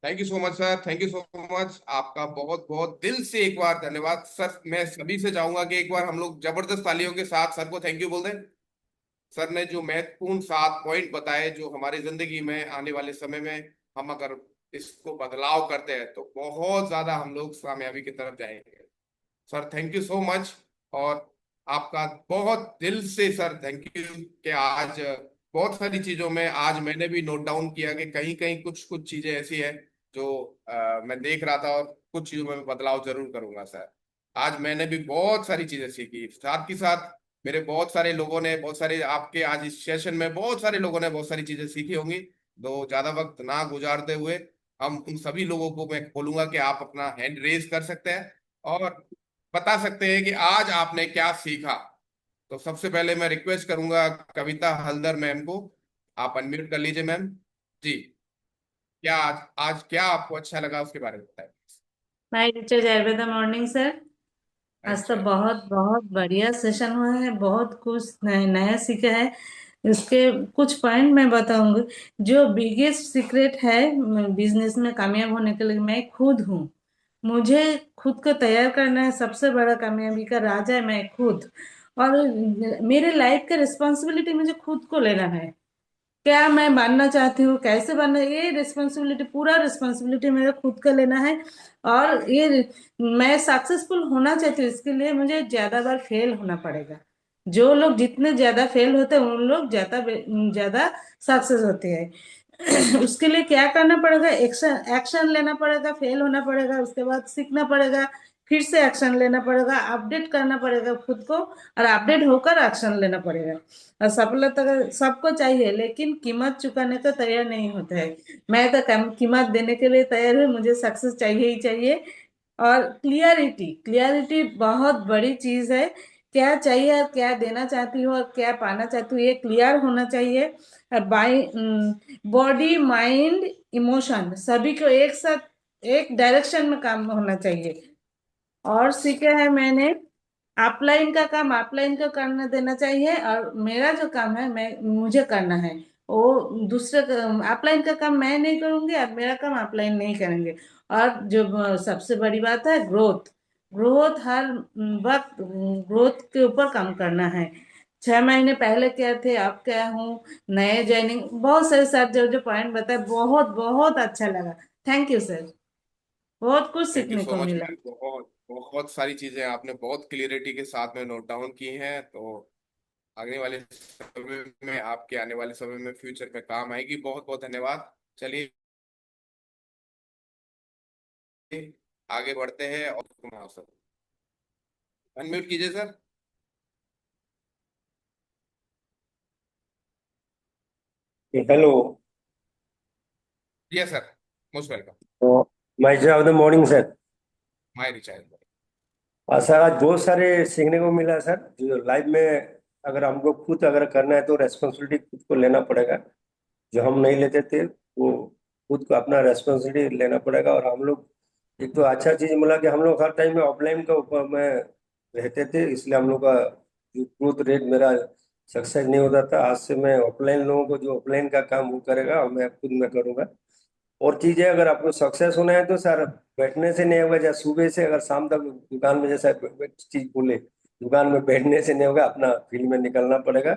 Thank you so much sir, thank you so much, आपका बहुत बहुत दिल से एक बार धन्यवाद सर। मैं सभी से चाहूंगा कि एक बार हम लोग जबरदस्त तालियों के साथ सर को थैंक यू बोल दें। सर ने जो महत्वपूर्ण 7 पॉइंट बताए, जो हमारी जिंदगी में आने वाले समय में हम अगर इसको बदलाव करते हैं तो बहुत ज्यादा हम लोग कामयाबी की तरफ जाएंगे। Sir thank you so much. और आपका बहुत दिल से सर थैंक यू कि आज बहुत सारी चीजों में आज मैंने भी नोट डाउन किया कि कहीं कहीं कुछ कुछ चीजें ऐसी है जो मैं देख रहा था, और कुछ चीजों में मैं बदलाव जरूर करूंगा सर। आज मैंने भी बहुत सारी चीजें सीखी, साथ ही साथ मेरे बहुत सारे लोगों ने, बहुत सारे आपके आज इस सेशन में बहुत सारे लोगों ने बहुत सारी चीजें सीखी होंगी। तो ज्यादा वक्त ना गुजारते हुए हम उन सभी लोगों को मैं बोलूंगा कि आप अपना हैंड रेज कर सकते हैं और बता सकते हैं कि आज आपने क्या सीखा। तो सबसे पहले मैं रिक्वेस्ट करूंगा कविता हल्दर मैम को, आप अनम्यूट कर लीजिए मैम। जी, क्या आज आज क्या आपको अच्छा लगा उसके बारे में बताएं। माय टीचर जयवेदा मॉर्निंग सर। आज तो अच्छा। बहुत बहुत बढ़िया सेशन हुआ है, बहुत कुछ नया नया सीखा है। इसके कुछ पॉइंट मैं बताऊंगी। जो बिगेस्ट सीक्रेट है बिजनेस में कामयाब होने के लिए, मैं खुद हूँ। मुझे खुद को तैयार करना है। सबसे बड़ा कामयाबी का राज है मैं खुद। और मेरे लाइफ का रिस्पॉन्सिबिलिटी मुझे खुद को लेना है। क्या मैं बनना चाहती हूँ, कैसे बनना, ये रिस्पॉन्सिबिलिटी, पूरा रिस्पॉन्सिबिलिटी मेरा खुद का लेना है। और ये मैं सक्सेसफुल होना चाहती हूँ, इसके लिए मुझे ज्यादा बार फेल होना पड़ेगा। जो लोग जितने ज्यादा फेल होते हैं उन लोग ज्यादा ज्यादा सक्सेस होते हैं। उसके लिए क्या करना पड़ेगा, एक्शन एक्शन लेना पड़ेगा, फेल होना पड़ेगा, उसके बाद सीखना पड़ेगा, फिर से एक्शन लेना पड़ेगा, अपडेट करना पड़ेगा खुद को, और अपडेट होकर एक्शन लेना पड़ेगा। और सफलता सबको चाहिए, लेकिन कीमत चुकाने को तैयार नहीं होता है। मैं तो कम कीमत देने के लिए तैयार हूँ, मुझे सक्सेस चाहिए ही चाहिए। और क्लियरिटी, क्लियरिटी बहुत बड़ी चीज है। क्या चाहिए और क्या देना चाहती हूँ और क्या पाना चाहती हूँ, ये क्लियर होना चाहिए। और बाई बॉडी, माइंड, इमोशन सभी को एक साथ एक डायरेक्शन में काम होना चाहिए। और सीखा है मैंने, अपलाइन का काम अपलाइन को करने देना चाहिए, और मेरा जो काम है मैं मुझे करना है। वो दूसरे अपलाइन का काम मैं नहीं करूंगी, अब मेरा काम अपलाइन नहीं करेंगे। और जो सबसे बड़ी बात है, ग्रोथ। ग्रोथ हर वक्त ग्रोथ के ऊपर काम करना है। 6 महीने पहले क्या थे, अब क्या हूँ, नए ज्वाइनिंग, बहुत सारे सर जो जो पॉइंट बताए, बहुत बहुत अच्छा लगा। थैंक यू सर, बहुत कुछ थैंक यू सीखने सो को मच मिला। मैम। बहुत बहुत सारी चीजें आपने बहुत क्लियरिटी के साथ में नोट डाउन की हैं, तो आने वाले समय में, आपके आने वाले समय में फ्यूचर में काम आएगी। बहुत बहुत धन्यवाद। चलिए आगे बढ़ते हैं। और सर अनम्यूट कीजिए sir. Hello. Yes sir, most welcome. तो my of the morning sir. My recharge. Sir आज बहुत सारे सीखने को मिला सर। जो लाइफ में अगर हमको खुद अगर करना है तो रेस्पॉन्सिबिलिटी खुद को लेना पड़ेगा। जो हम नहीं लेते थे वो खुद को अपना रेस्पॉन्सिबिलिटी लेना पड़ेगा। और हम लोग एक तो अच्छा चीज मिला कि हम लोग हर टाइम में ऑफलाइन का ऊपर में रहते थे, इसलिए हम लोग का जो ग्रोथ रेट मेरा सक्सेस नहीं होता था। आज से मैं ऑफलाइन लोगों को जो ऑफलाइन का काम वो करेगा और मैं खुद में करूंगा। और चीज है, अगर आपको सक्सेस होना है तो सर बैठने से नहीं होगा। जैसे सुबह से अगर शाम तक दुकान में, जैसा चीज बोले, दुकान में बैठने से नहीं होगा, अपना फील्ड में निकलना पड़ेगा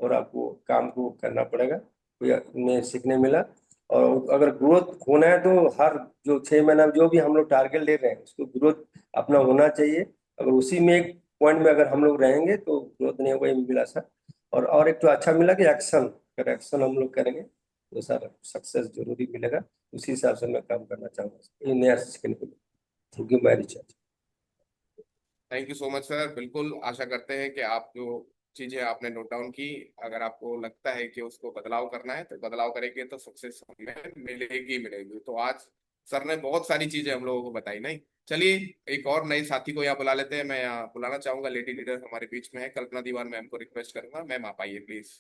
और आपको काम को करना पड़ेगा। तो ये सीखने मिला। और अगर ग्रोथ होना है तो हर जो 6 महीना जो भी हम लोग टारगेट ले रहे हैं उसको ग्रोथ अपना होना चाहिए। अगर उसी में एक पॉइंट में अगर हम लोग रहेंगे तो ग्रोथ नहीं होगा, ये मिला सर। और एक तो अच्छा मिला कि एक्शन, अगर एक्शन हम लोग करेंगे तो सर सक्सेस जरूरी मिलेगा। उसी हिसाब से मैं काम करना चाहूंगा। ये नया सीखने को मिला। थैंक यू मैरी चाचा। Thank you so much sir. बिल्कुल आशा करते हैं कि आप जो चीजें आपने नोट डाउन की, अगर आपको लगता है कि उसको बदलाव करना है तो बदलाव करेंगे तो सक्सेस हमें मिलेगी मिलेगी। तो आज सर ने बहुत सारी चीजें हम लोगों को बताई। नहीं, चलिए एक और नए साथी को यहाँ बुला लेते हैं। मैं यहाँ बुलाना चाहूंगा, लेडी लीडर हमारे बीच में है, कल्पना दीवान मैम को रिक्वेस्ट करूंगा। मैम आप आइए प्लीज।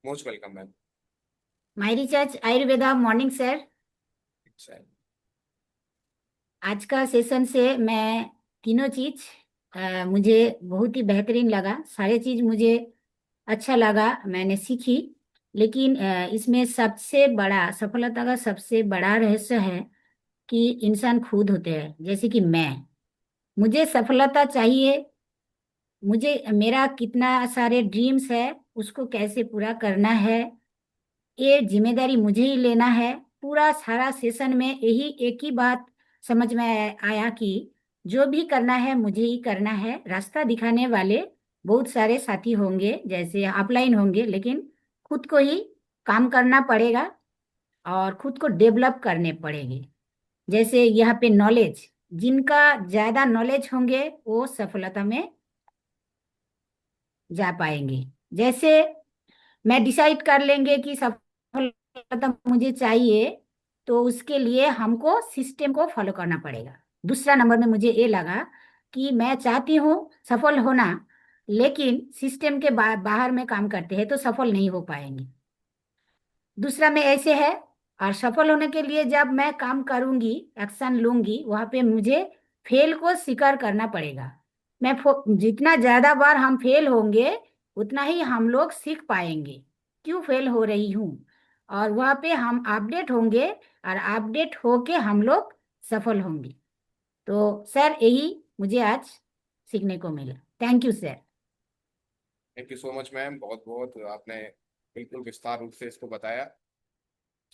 Most welcome ma'am. मायरी चर्च आयुर्वेदा मॉर्निंग सर। अच्छा। आज का सेशन से मैं तीनों चीज मुझे बहुत ही बेहतरीन लगा। सारे चीज मुझे अच्छा लगा, मैंने सीखी। लेकिन इसमें सबसे बड़ा सफलता का सबसे बड़ा रहस्य है कि इंसान खुद होते हैं। जैसे कि मुझे सफलता चाहिए, मुझे मेरा कितना सारे ड्रीम्स है, उसको कैसे पूरा करना है, ये जिम्मेदारी मुझे ही लेना है। पूरा सारा सेशन में यही एक ही बात समझ में आया कि जो भी करना है मुझे ही करना है। रास्ता दिखाने वाले बहुत सारे साथी होंगे, जैसे अपलाइन होंगे, लेकिन खुद को ही काम करना पड़ेगा और खुद को डेवलप करने पड़ेंगे। जैसे यहाँ पे नॉलेज, जिनका ज्यादा नॉलेज होंगे वो सफलता में जा पाएंगे। जैसे मैं डिसाइड कर लेंगे कि सफलता मुझे चाहिए, तो उसके लिए हमको सिस्टम को फॉलो करना पड़ेगा। दूसरा नंबर में मुझे ये लगा कि मैं चाहती हूँ सफल होना, लेकिन सिस्टम के बाहर में काम करते हैं तो सफल नहीं हो पाएंगे। दूसरा में ऐसे है। और सफल होने के लिए जब मैं काम करूंगी, एक्शन लूंगी, वहां पे मुझे फेल को स्वीकार करना पड़ेगा। जितना ज्यादा बार हम फेल होंगे उतना ही हम लोग सीख पाएंगे क्यों फेल हो रही हूँ। और वहां पे हम अपडेट होंगे और अपडेट होके हम लोग सफल होंगे। तो सर यही मुझे आज सीखने को मिला। Thank you sir. Thank you so much ma'am. बहुत बहुत आपने बिल्कुल विस्तार रूप से इसको बताया।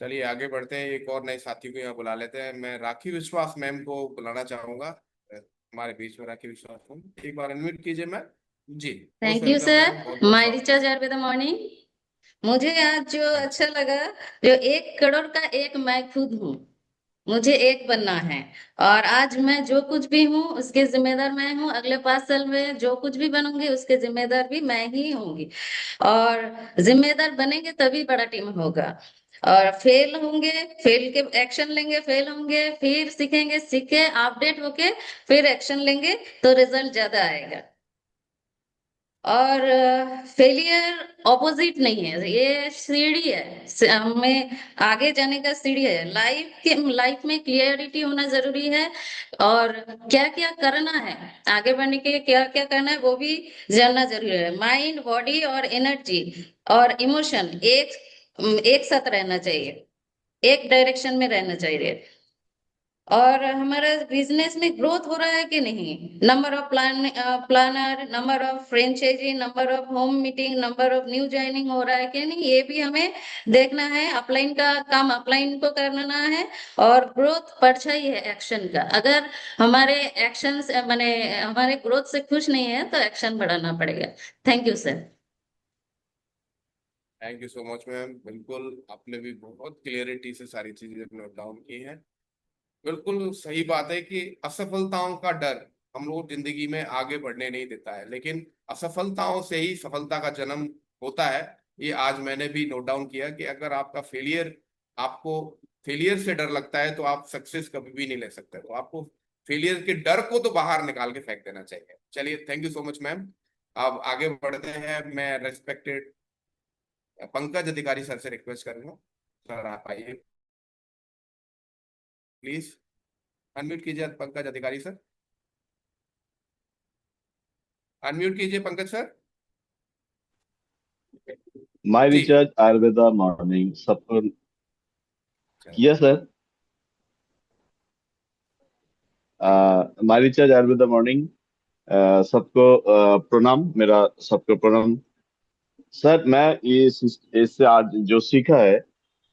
चलिए आगे बढ़ते हैं, एक और नए साथी को यहाँ बुला लेते हैं। मैं राखी विश्वास मैम को बुलाना चाहूंगा हमारे बीच में। राखी विश्वास मैम, एक बार अनम्यूट कीजिए मैम। जी, most thank you welcome ma'am. Sir. बहुत बहुत माय स्वागत। Recharge Ayurveda morning. मुझे आज जो थैंक अच्छा लगा, जो 1 करोड़ का एक मैं खुद हूँ, मुझे एक बनना है। और आज मैं जो कुछ भी हूँ उसके जिम्मेदार मैं हूँ। अगले 5 साल में जो कुछ भी बनूंगी उसके जिम्मेदार भी मैं ही होंगी। और जिम्मेदार बनेंगे तभी बड़ा टीम होगा। और फेल होंगे, फेल के एक्शन लेंगे, फेल होंगे फिर सीखेंगे, सीखे अपडेट होके फिर एक्शन लेंगे तो रिजल्ट ज्यादा आएगा। और फेलियर ऑपोजिट नहीं है, ये सीढ़ी है, हमें आगे जाने का सीढ़ी है। लाइफ में क्लियरिटी होना जरूरी है, और क्या क्या करना है, आगे बढ़ने के लिए क्या क्या करना है वो भी जानना जरूरी है। माइंड, बॉडी और एनर्जी और इमोशन एक साथ रहना चाहिए, एक डायरेक्शन में रहना चाहिए। और हमारा बिजनेस में ग्रोथ हो रहा है कि नहीं, number of planner, number of franchisee, number of home meeting, number of new joining हो रहा है कि नहीं, ये भी हमें देखना है। अपलाइन का काम अपलाइन को करना है, और ग्रोथ परछाई है एक्शन का। अगर हमारे एक्शन माने हमारे ग्रोथ से खुश नहीं है तो एक्शन बढ़ाना पड़ेगा। Thank you sir. Thank you so much ma'am. बिल्कुल आपने भी बहुत क्लियरिटी से सारी चीजें नोट डाउन की हैं। बिल्कुल सही बात है कि असफलताओं का डर हम लोग जिंदगी में आगे बढ़ने नहीं देता है, लेकिन असफलताओं से ही सफलता का जन्म होता है। ये आज मैंने भी नोट डाउन किया कि अगर आपको फेलियर से डर लगता है तो आप सक्सेस कभी भी नहीं ले सकते। तो आपको फेलियर के डर को तो बाहर निकाल के फेंक देना चाहिए। चलिए, thank you so much ma'am. अब आगे बढ़ते हैं। मैं रेस्पेक्टेड पंकज अधिकारी सर से रिक्वेस्ट करूंगा, सर आप आइए प्लीज। अनम्यूट कीजिए पंकज अधिकारी सर, अनम्यूट कीजिए Pankaj sir. My ji. Recharge Ayurveda morning सबको। चलिए। Yes sir. My recharge Ayurveda morning सबको प्रणाम, मेरा सबको प्रणाम। सर मैं ये इससे आज जो सीखा है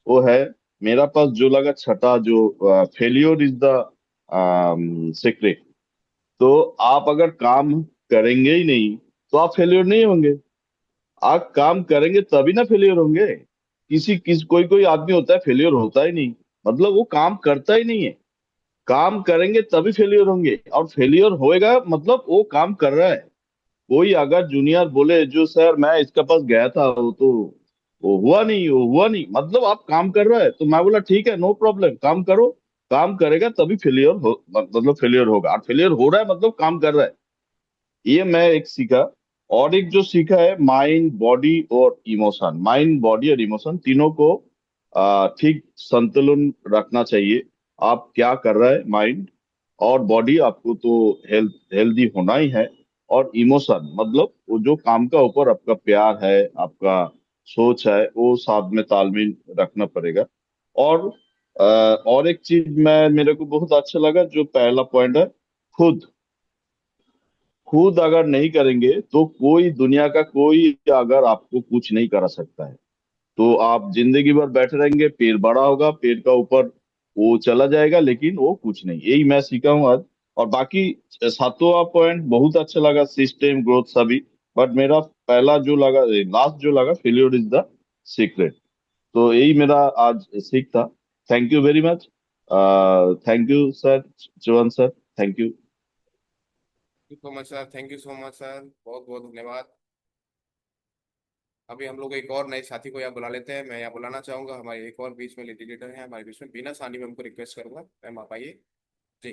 वो है, मेरा पास जो लगा छठा जो फेलियर इज द सीक्रेट। तो आप अगर काम करेंगे ही नहीं तो आप फेलियर नहीं होंगे। आप काम करेंगे तभी ना फेलियर होंगे। कोई कोई आदमी होता है फेलियर होता ही नहीं, मतलब वो काम करता ही नहीं है। काम करेंगे तभी फेलियर होंगे, और फेलियर होएगा मतलब वो काम कर रहा है। कोई अगर जूनियर बोले जो सर मैं इसके पास गया था वो हुआ नहीं, मतलब आप काम कर रहा है। तो मैं बोला ठीक है, नो प्रॉब्लम, काम करो। काम करेगा तभी फेलियर हो, मतलब फेलियर होगा, और फेलियर हो रहा है मतलब काम कर रहा है। ये मैं एक सीखा। और एक जो सीखा है, माइंड, बॉडी और इमोशन। माइंड, बॉडी और इमोशन तीनों को ठीक संतुलन रखना चाहिए। आप क्या कर रहा है, माइंड और बॉडी, आपको तो हेल्दी होना ही है। और इमोशन मतलब वो जो काम का ऊपर आपका प्यार है, आपका सोच है, वो साथ में तालमेल रखना पड़ेगा। और और एक चीज मेरे को बहुत अच्छा लगा, जो पहला पॉइंट है, खुद खुद अगर नहीं करेंगे तो कोई दुनिया का कोई अगर आपको कुछ नहीं करा सकता है। तो आप जिंदगी भर बैठे रहेंगे, पेड़ बड़ा होगा, पेड़ का ऊपर वो चला जाएगा, लेकिन वो कुछ नहीं। यही मैं सीखा हूँ आज। और बाकी सातवां पॉइंट बहुत अच्छा लगा, सिस्टम ग्रोथ सभी। बट मेरा पहला जो लगा, लास्ट जो लगा, फेलियर इज द सीक्रेट। तो यही मेरा आज सीख था। Thank you very much. Thank you sir, Chauhan sir, thank you. Thank you so much sir, thank you so much sir, बहुत बहुत धन्यवाद। अभी हम लोग एक और नए साथी को यहाँ बुला लेते हैं। मैं यहाँ बुलाना चाहूंगा हमारे एक और बीच में लिटिगेटर है हमारे बीच में, बीना सानी मैम को रिक्वेस्ट करूंगा, मैम आप आइए जी।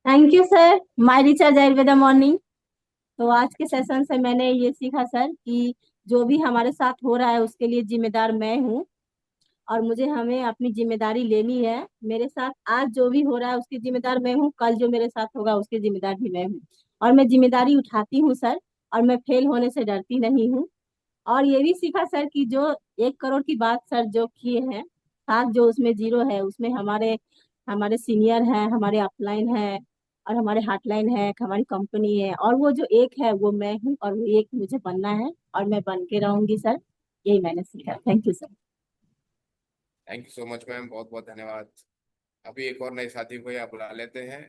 Thank you sir. My recharge Ayurveda morning. तो आज के सेशन से मैंने ये सीखा सर कि जो भी हमारे साथ हो रहा है उसके लिए जिम्मेदार मैं हूँ, और मुझे हमें अपनी जिम्मेदारी लेनी है। मेरे साथ आज जो भी हो रहा है उसकी जिम्मेदार मैं हूँ, कल जो मेरे साथ होगा उसकी जिम्मेदार भी मैं हूँ, और मैं जिम्मेदारी उठाती हूँ सर। और मैं फेल होने से डरती नहीं हूँ। और ये भी सीखा सर कि जो 1 करोड़ की बात सर जो किए हैं, साथ जो उसमें जीरो है उसमें हमारे हमारे सीनियर हैं, हमारे अपलाइन है, और हमारे हार्टलाइन है, हमारी कंपनी है, और वो जो एक है वो मैं हूँ, और वो एक मुझे बनना है, और मैं बन के रहूंगी सर। यही मैंने सीखा। Thank you sir. Thank you so much ma'am, बहुत बहुत धन्यवाद। अभी एक और नए साथी को यहाँ बुला लेते हैं।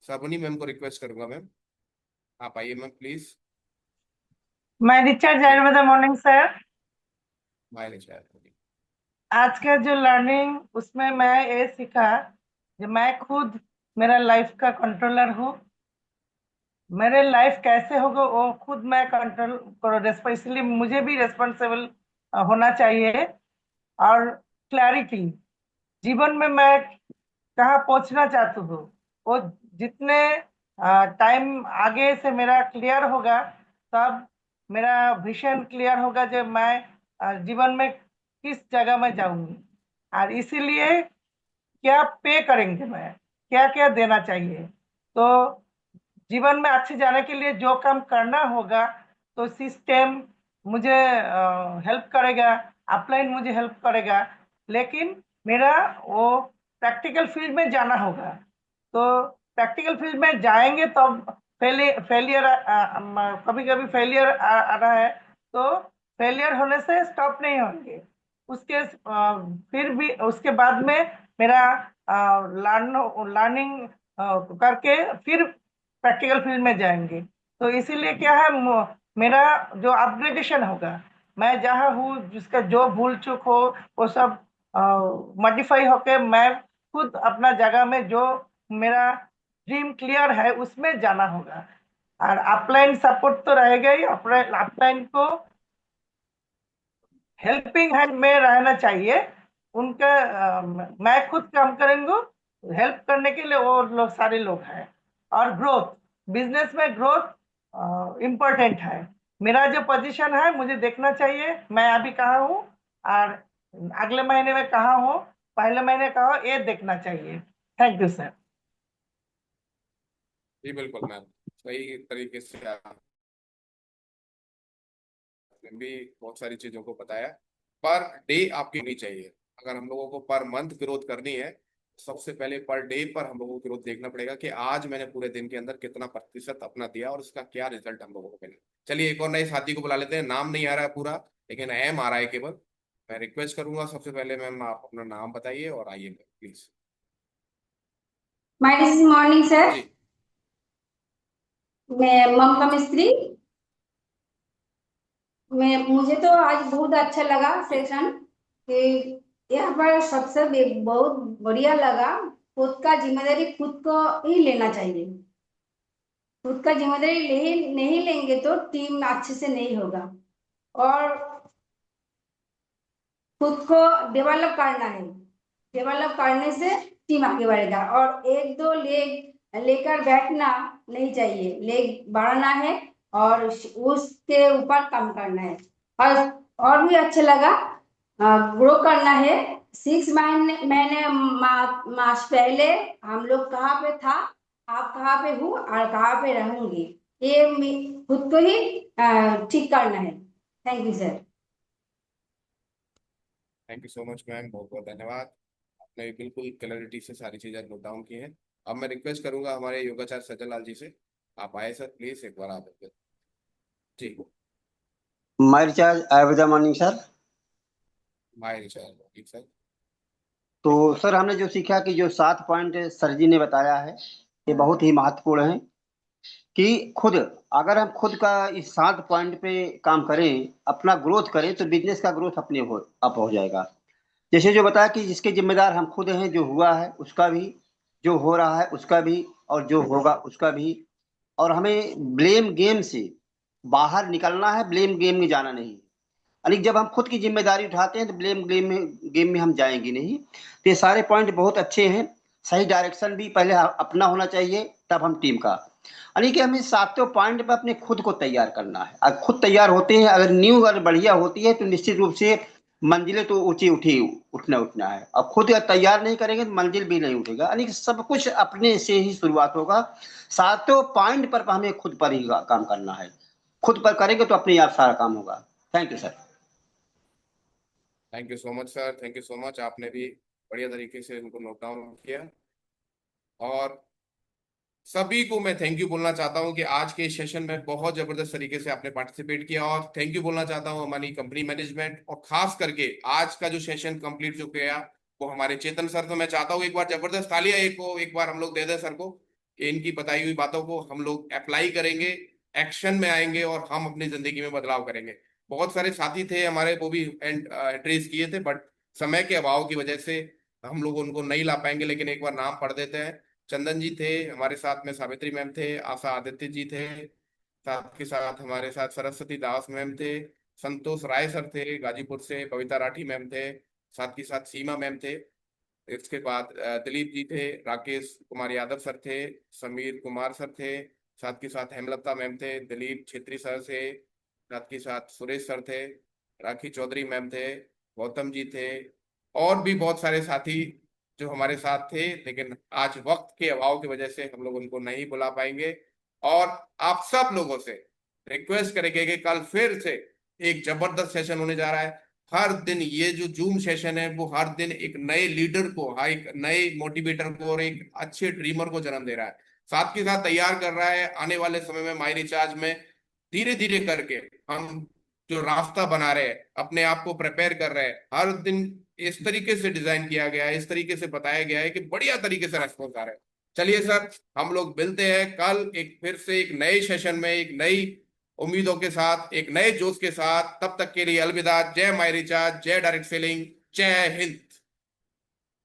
सबनी मैम को रिक्वेस्ट करूंगा, मैम आप आइए मैम प्लीज। मैं Richard ji, Ayurveda morning sir. My recharge. आज का जो लर्निंग उसमें मैं ये सीखा कि मैं खुद मेरा लाइफ का कंट्रोलर हूँ। मेरे लाइफ कैसे होगा वो खुद मैं कंट्रोल करो, इसलिए मुझे भी रेस्पॉन्सिबल होना चाहिए। और क्लैरिटी, जीवन में मैं कहाँ पहुंचना चाहती हूँ, वो जितने टाइम आगे से मेरा क्लियर होगा, तब मेरा विजन क्लियर होगा जो मैं जीवन में किस जगह में जाऊंगी, और इसीलिए क्या पे करेंगे, मैं क्या क्या देना चाहिए। तो जीवन में अच्छे जाने के लिए जो काम करना होगा, तो सिस्टम मुझे हेल्प करेगा, अपलाइन मुझे हेल्प करेगा, लेकिन मेरा वो प्रैक्टिकल फील्ड में जाना होगा। तो प्रैक्टिकल फील्ड में जाएंगे तब फेलियर कभी कभी फेलियर आ रहा है, तो फेलियर होने से स्टॉप नहीं होंगे। उसके फिर भी उसके बाद में मेरा लर्निंग करके फिर प्रैक्टिकल फील्ड में जाएंगे। तो इसीलिए क्या है, मेरा जो अपग्रेडेशन होगा, मैं जहाँ हूँ जिसका जो भूल चूक हो वो सब मॉडिफाई होके मैं खुद अपना जगह में जो मेरा ड्रीम क्लियर है उसमें जाना होगा। और अपलाइन सपोर्ट तो रहेगा ही, अपलाइन को हेल्पिंग हैंड में रहना चाहिए उनका। मैं खुद काम करेंगे, हेल्प करने के लिए वो लोग सारे लोग हैं। और ग्रोथ, बिजनेस में ग्रोथ इम्पोर्टेंट है। मेरा जो पोजीशन है मुझे देखना चाहिए, मैं अभी कहाँ हूँ और अगले महीने में कहाँ हूँ, पहले महीने कहाँ हूँ, ये देखना चाहिए। Thank you sir. जी बिल्कुल मैम, सही तरीके से आपने भी बहुत सारी चीजों को बताया। पर डे आपकी होनी चाहिए। अगर हम लोगों को पर मंथ ग्रोथ करनी है, सबसे पहले पर डे पर हम लोगों को ग्रोथ देखना पड़ेगा कि आज मैंने पूरे दिन के अंदर कितना प्रतिशत अपना दिया और उसका क्या रिजल्ट हम लोगों को मिला। चलिए एक और नए साथी को बुला लेते हैं। नाम नहीं आ रहा है पूरा, लेकिन एम आ रहा है केवल। मैं रिक्वेस्ट करूंगा सबसे पहले मैम आप अपना नाम बताइए और आइए please. My this morning sir. जी मैं ममता मिस्त्री। मुझे तो आज बहुत अच्छा लगा जी सेशन कि यहाँ पर सबसे बहुत बढ़िया लगा। खुद का जिम्मेदारी खुद को ही लेना चाहिए। खुद का जिम्मेदारी नहीं लेंगे तो टीम अच्छे से नहीं होगा। और खुद को डेवलप करना है। डेवलप करने से टीम आगे बढ़ेगा। और एक दो लेग लेकर बैठना नहीं चाहिए, लेग बढ़ाना है और उसके ऊपर काम करना है। और भी अच्छा लगा, ग्रो करना है। 6 महीने मास पहले हम लोग कहाँ पे था, आप कहाँ पे हूँ और कहाँ पे रहूंगी, ये खुद को ही ठीक करना है। Thank you sir. Thank you so much ma'am, बहुत बहुत धन्यवाद। आपने बिल्कुल क्लैरिटी से सारी चीजें नोट डाउन की हैं। अब मैं रिक्वेस्ट करूंगा हमारे योगाचार्य सज्जन लाल जी से, आप आए सर प्लीज एक बार आप जी। My recharge Ayurveda morning sir. My recharge ठीक सर। तो सर हमने जो सीखा कि जो 7 पॉइंट सर जी ने बताया है ये बहुत ही महत्वपूर्ण है कि खुद अगर हम खुद का इस 7 पॉइंट पे काम करें, अपना ग्रोथ करें, तो बिजनेस का ग्रोथ अपने अप हो जाएगा। जैसे जो बताया कि जिसके जिम्मेदार हम खुद हैं, जो हुआ है उसका भी, जो हो रहा है उसका भी, और जो होगा उसका भी। और हमें ब्लेम गेम से बाहर निकलना है, ब्लेम गेम में जाना नहीं। यानी जब हम खुद की जिम्मेदारी उठाते हैं तो ब्लेम गेम में हम जाएंगे नहीं। तो ये सारे पॉइंट बहुत अच्छे हैं। सही डायरेक्शन भी पहले अपना होना चाहिए, तब हम टीम का। यानी कि हमें 7 पॉइंट पर अपने खुद को तैयार करना है। अगर खुद तैयार होते हैं, अगर न्यू अगर बढ़िया होती है, तो निश्चित रूप से मंजिलें तो ऊंची उठना है। अब खुद अगर तैयार नहीं करेंगे तो मंजिल भी नहीं उठेगा। यानी कि सब कुछ अपने से ही शुरुआत होगा। 7 पॉइंट पर हमें खुद पर ही काम करना है। खुद पर करेंगे तो अपने आप सारा काम होगा। Thank you sir. Thank you so much sir, thank you so much. आपने भी बढ़िया तरीके से उनको नोट डाउन किया। और सभी को मैं थैंक यू बोलना चाहता हूं कि आज के सेशन में बहुत जबरदस्त तरीके से आपने पार्टिसिपेट किया। और थैंक यू बोलना चाहता हूं हमारी कंपनी मैनेजमेंट, और खास करके आज का जो सेशन कंप्लीट जो किया वो हमारे चेतन सर। तो मैं चाहता हूँ एक बार जबरदस्त तालियां एक बार हम लोग दे दें सर को, कि इनकी बताई हुई बातों को हम लोग अप्लाई करेंगे, एक्शन में आएंगे और हम अपनी जिंदगी में बदलाव करेंगे। बहुत सारे साथी थे हमारे, वो भी एंट्रीज किए थे, बट समय के अभाव की वजह से हम लोग उनको नहीं ला पाएंगे। लेकिन एक बार नाम पढ़ देते हैं। चंदन जी थे हमारे साथ में, सावित्री मैम थे, आशा आदित्य जी थे, साथ के साथ हमारे साथ सरस्वती दास मैम थे, संतोष राय सर थे गाजीपुर से, कविता राठी मैम थे, साथ के साथ सीमा मैम थे, इसके बाद दिलीप जी थे, राकेश कुमार यादव सर थे, समीर कुमार सर थे, साथ के साथ हेमलता मैम थे, दिलीप छेत्री सर थे, साथ के साथ सुरेश सर थे, राखी चौधरी मैम थे, गौतम जी थे, और भी बहुत सारे साथी जो हमारे साथ थे, लेकिन आज वक्त के अभाव की वजह से हम लोग उनको नहीं बुला पाएंगे। और आप सब लोगों से रिक्वेस्ट करेंगे कि कल फिर से एक जबरदस्त सेशन होने जा रहा है। हर दिन ये जो जूम सेशन है वो हर दिन एक नए लीडर को, एक नए मोटिवेटर को और एक अच्छे ड्रीमर को जन्म दे रहा है, साथ के साथ तैयार कर रहा है आने वाले समय में माई रिचार्ज में धीरे धीरे करके हम जो रास्ता बना रहे हैं, अपने आप को प्रिपेयर कर रहे हैं। हर दिन इस तरीके से डिजाइन किया गया है, इस तरीके से बताया गया है कि बढ़िया तरीके से रेस्पॉन्स आ रहा है। चलिए सर, हम लोग मिलते हैं कल एक फिर से एक नए सेशन में, एक नई उम्मीदों के साथ, एक नए जोश के साथ। तब तक के लिए अलविदा। जय माई रिचार्ज, जय डायरेक्ट सेलिंग, जय हिंद।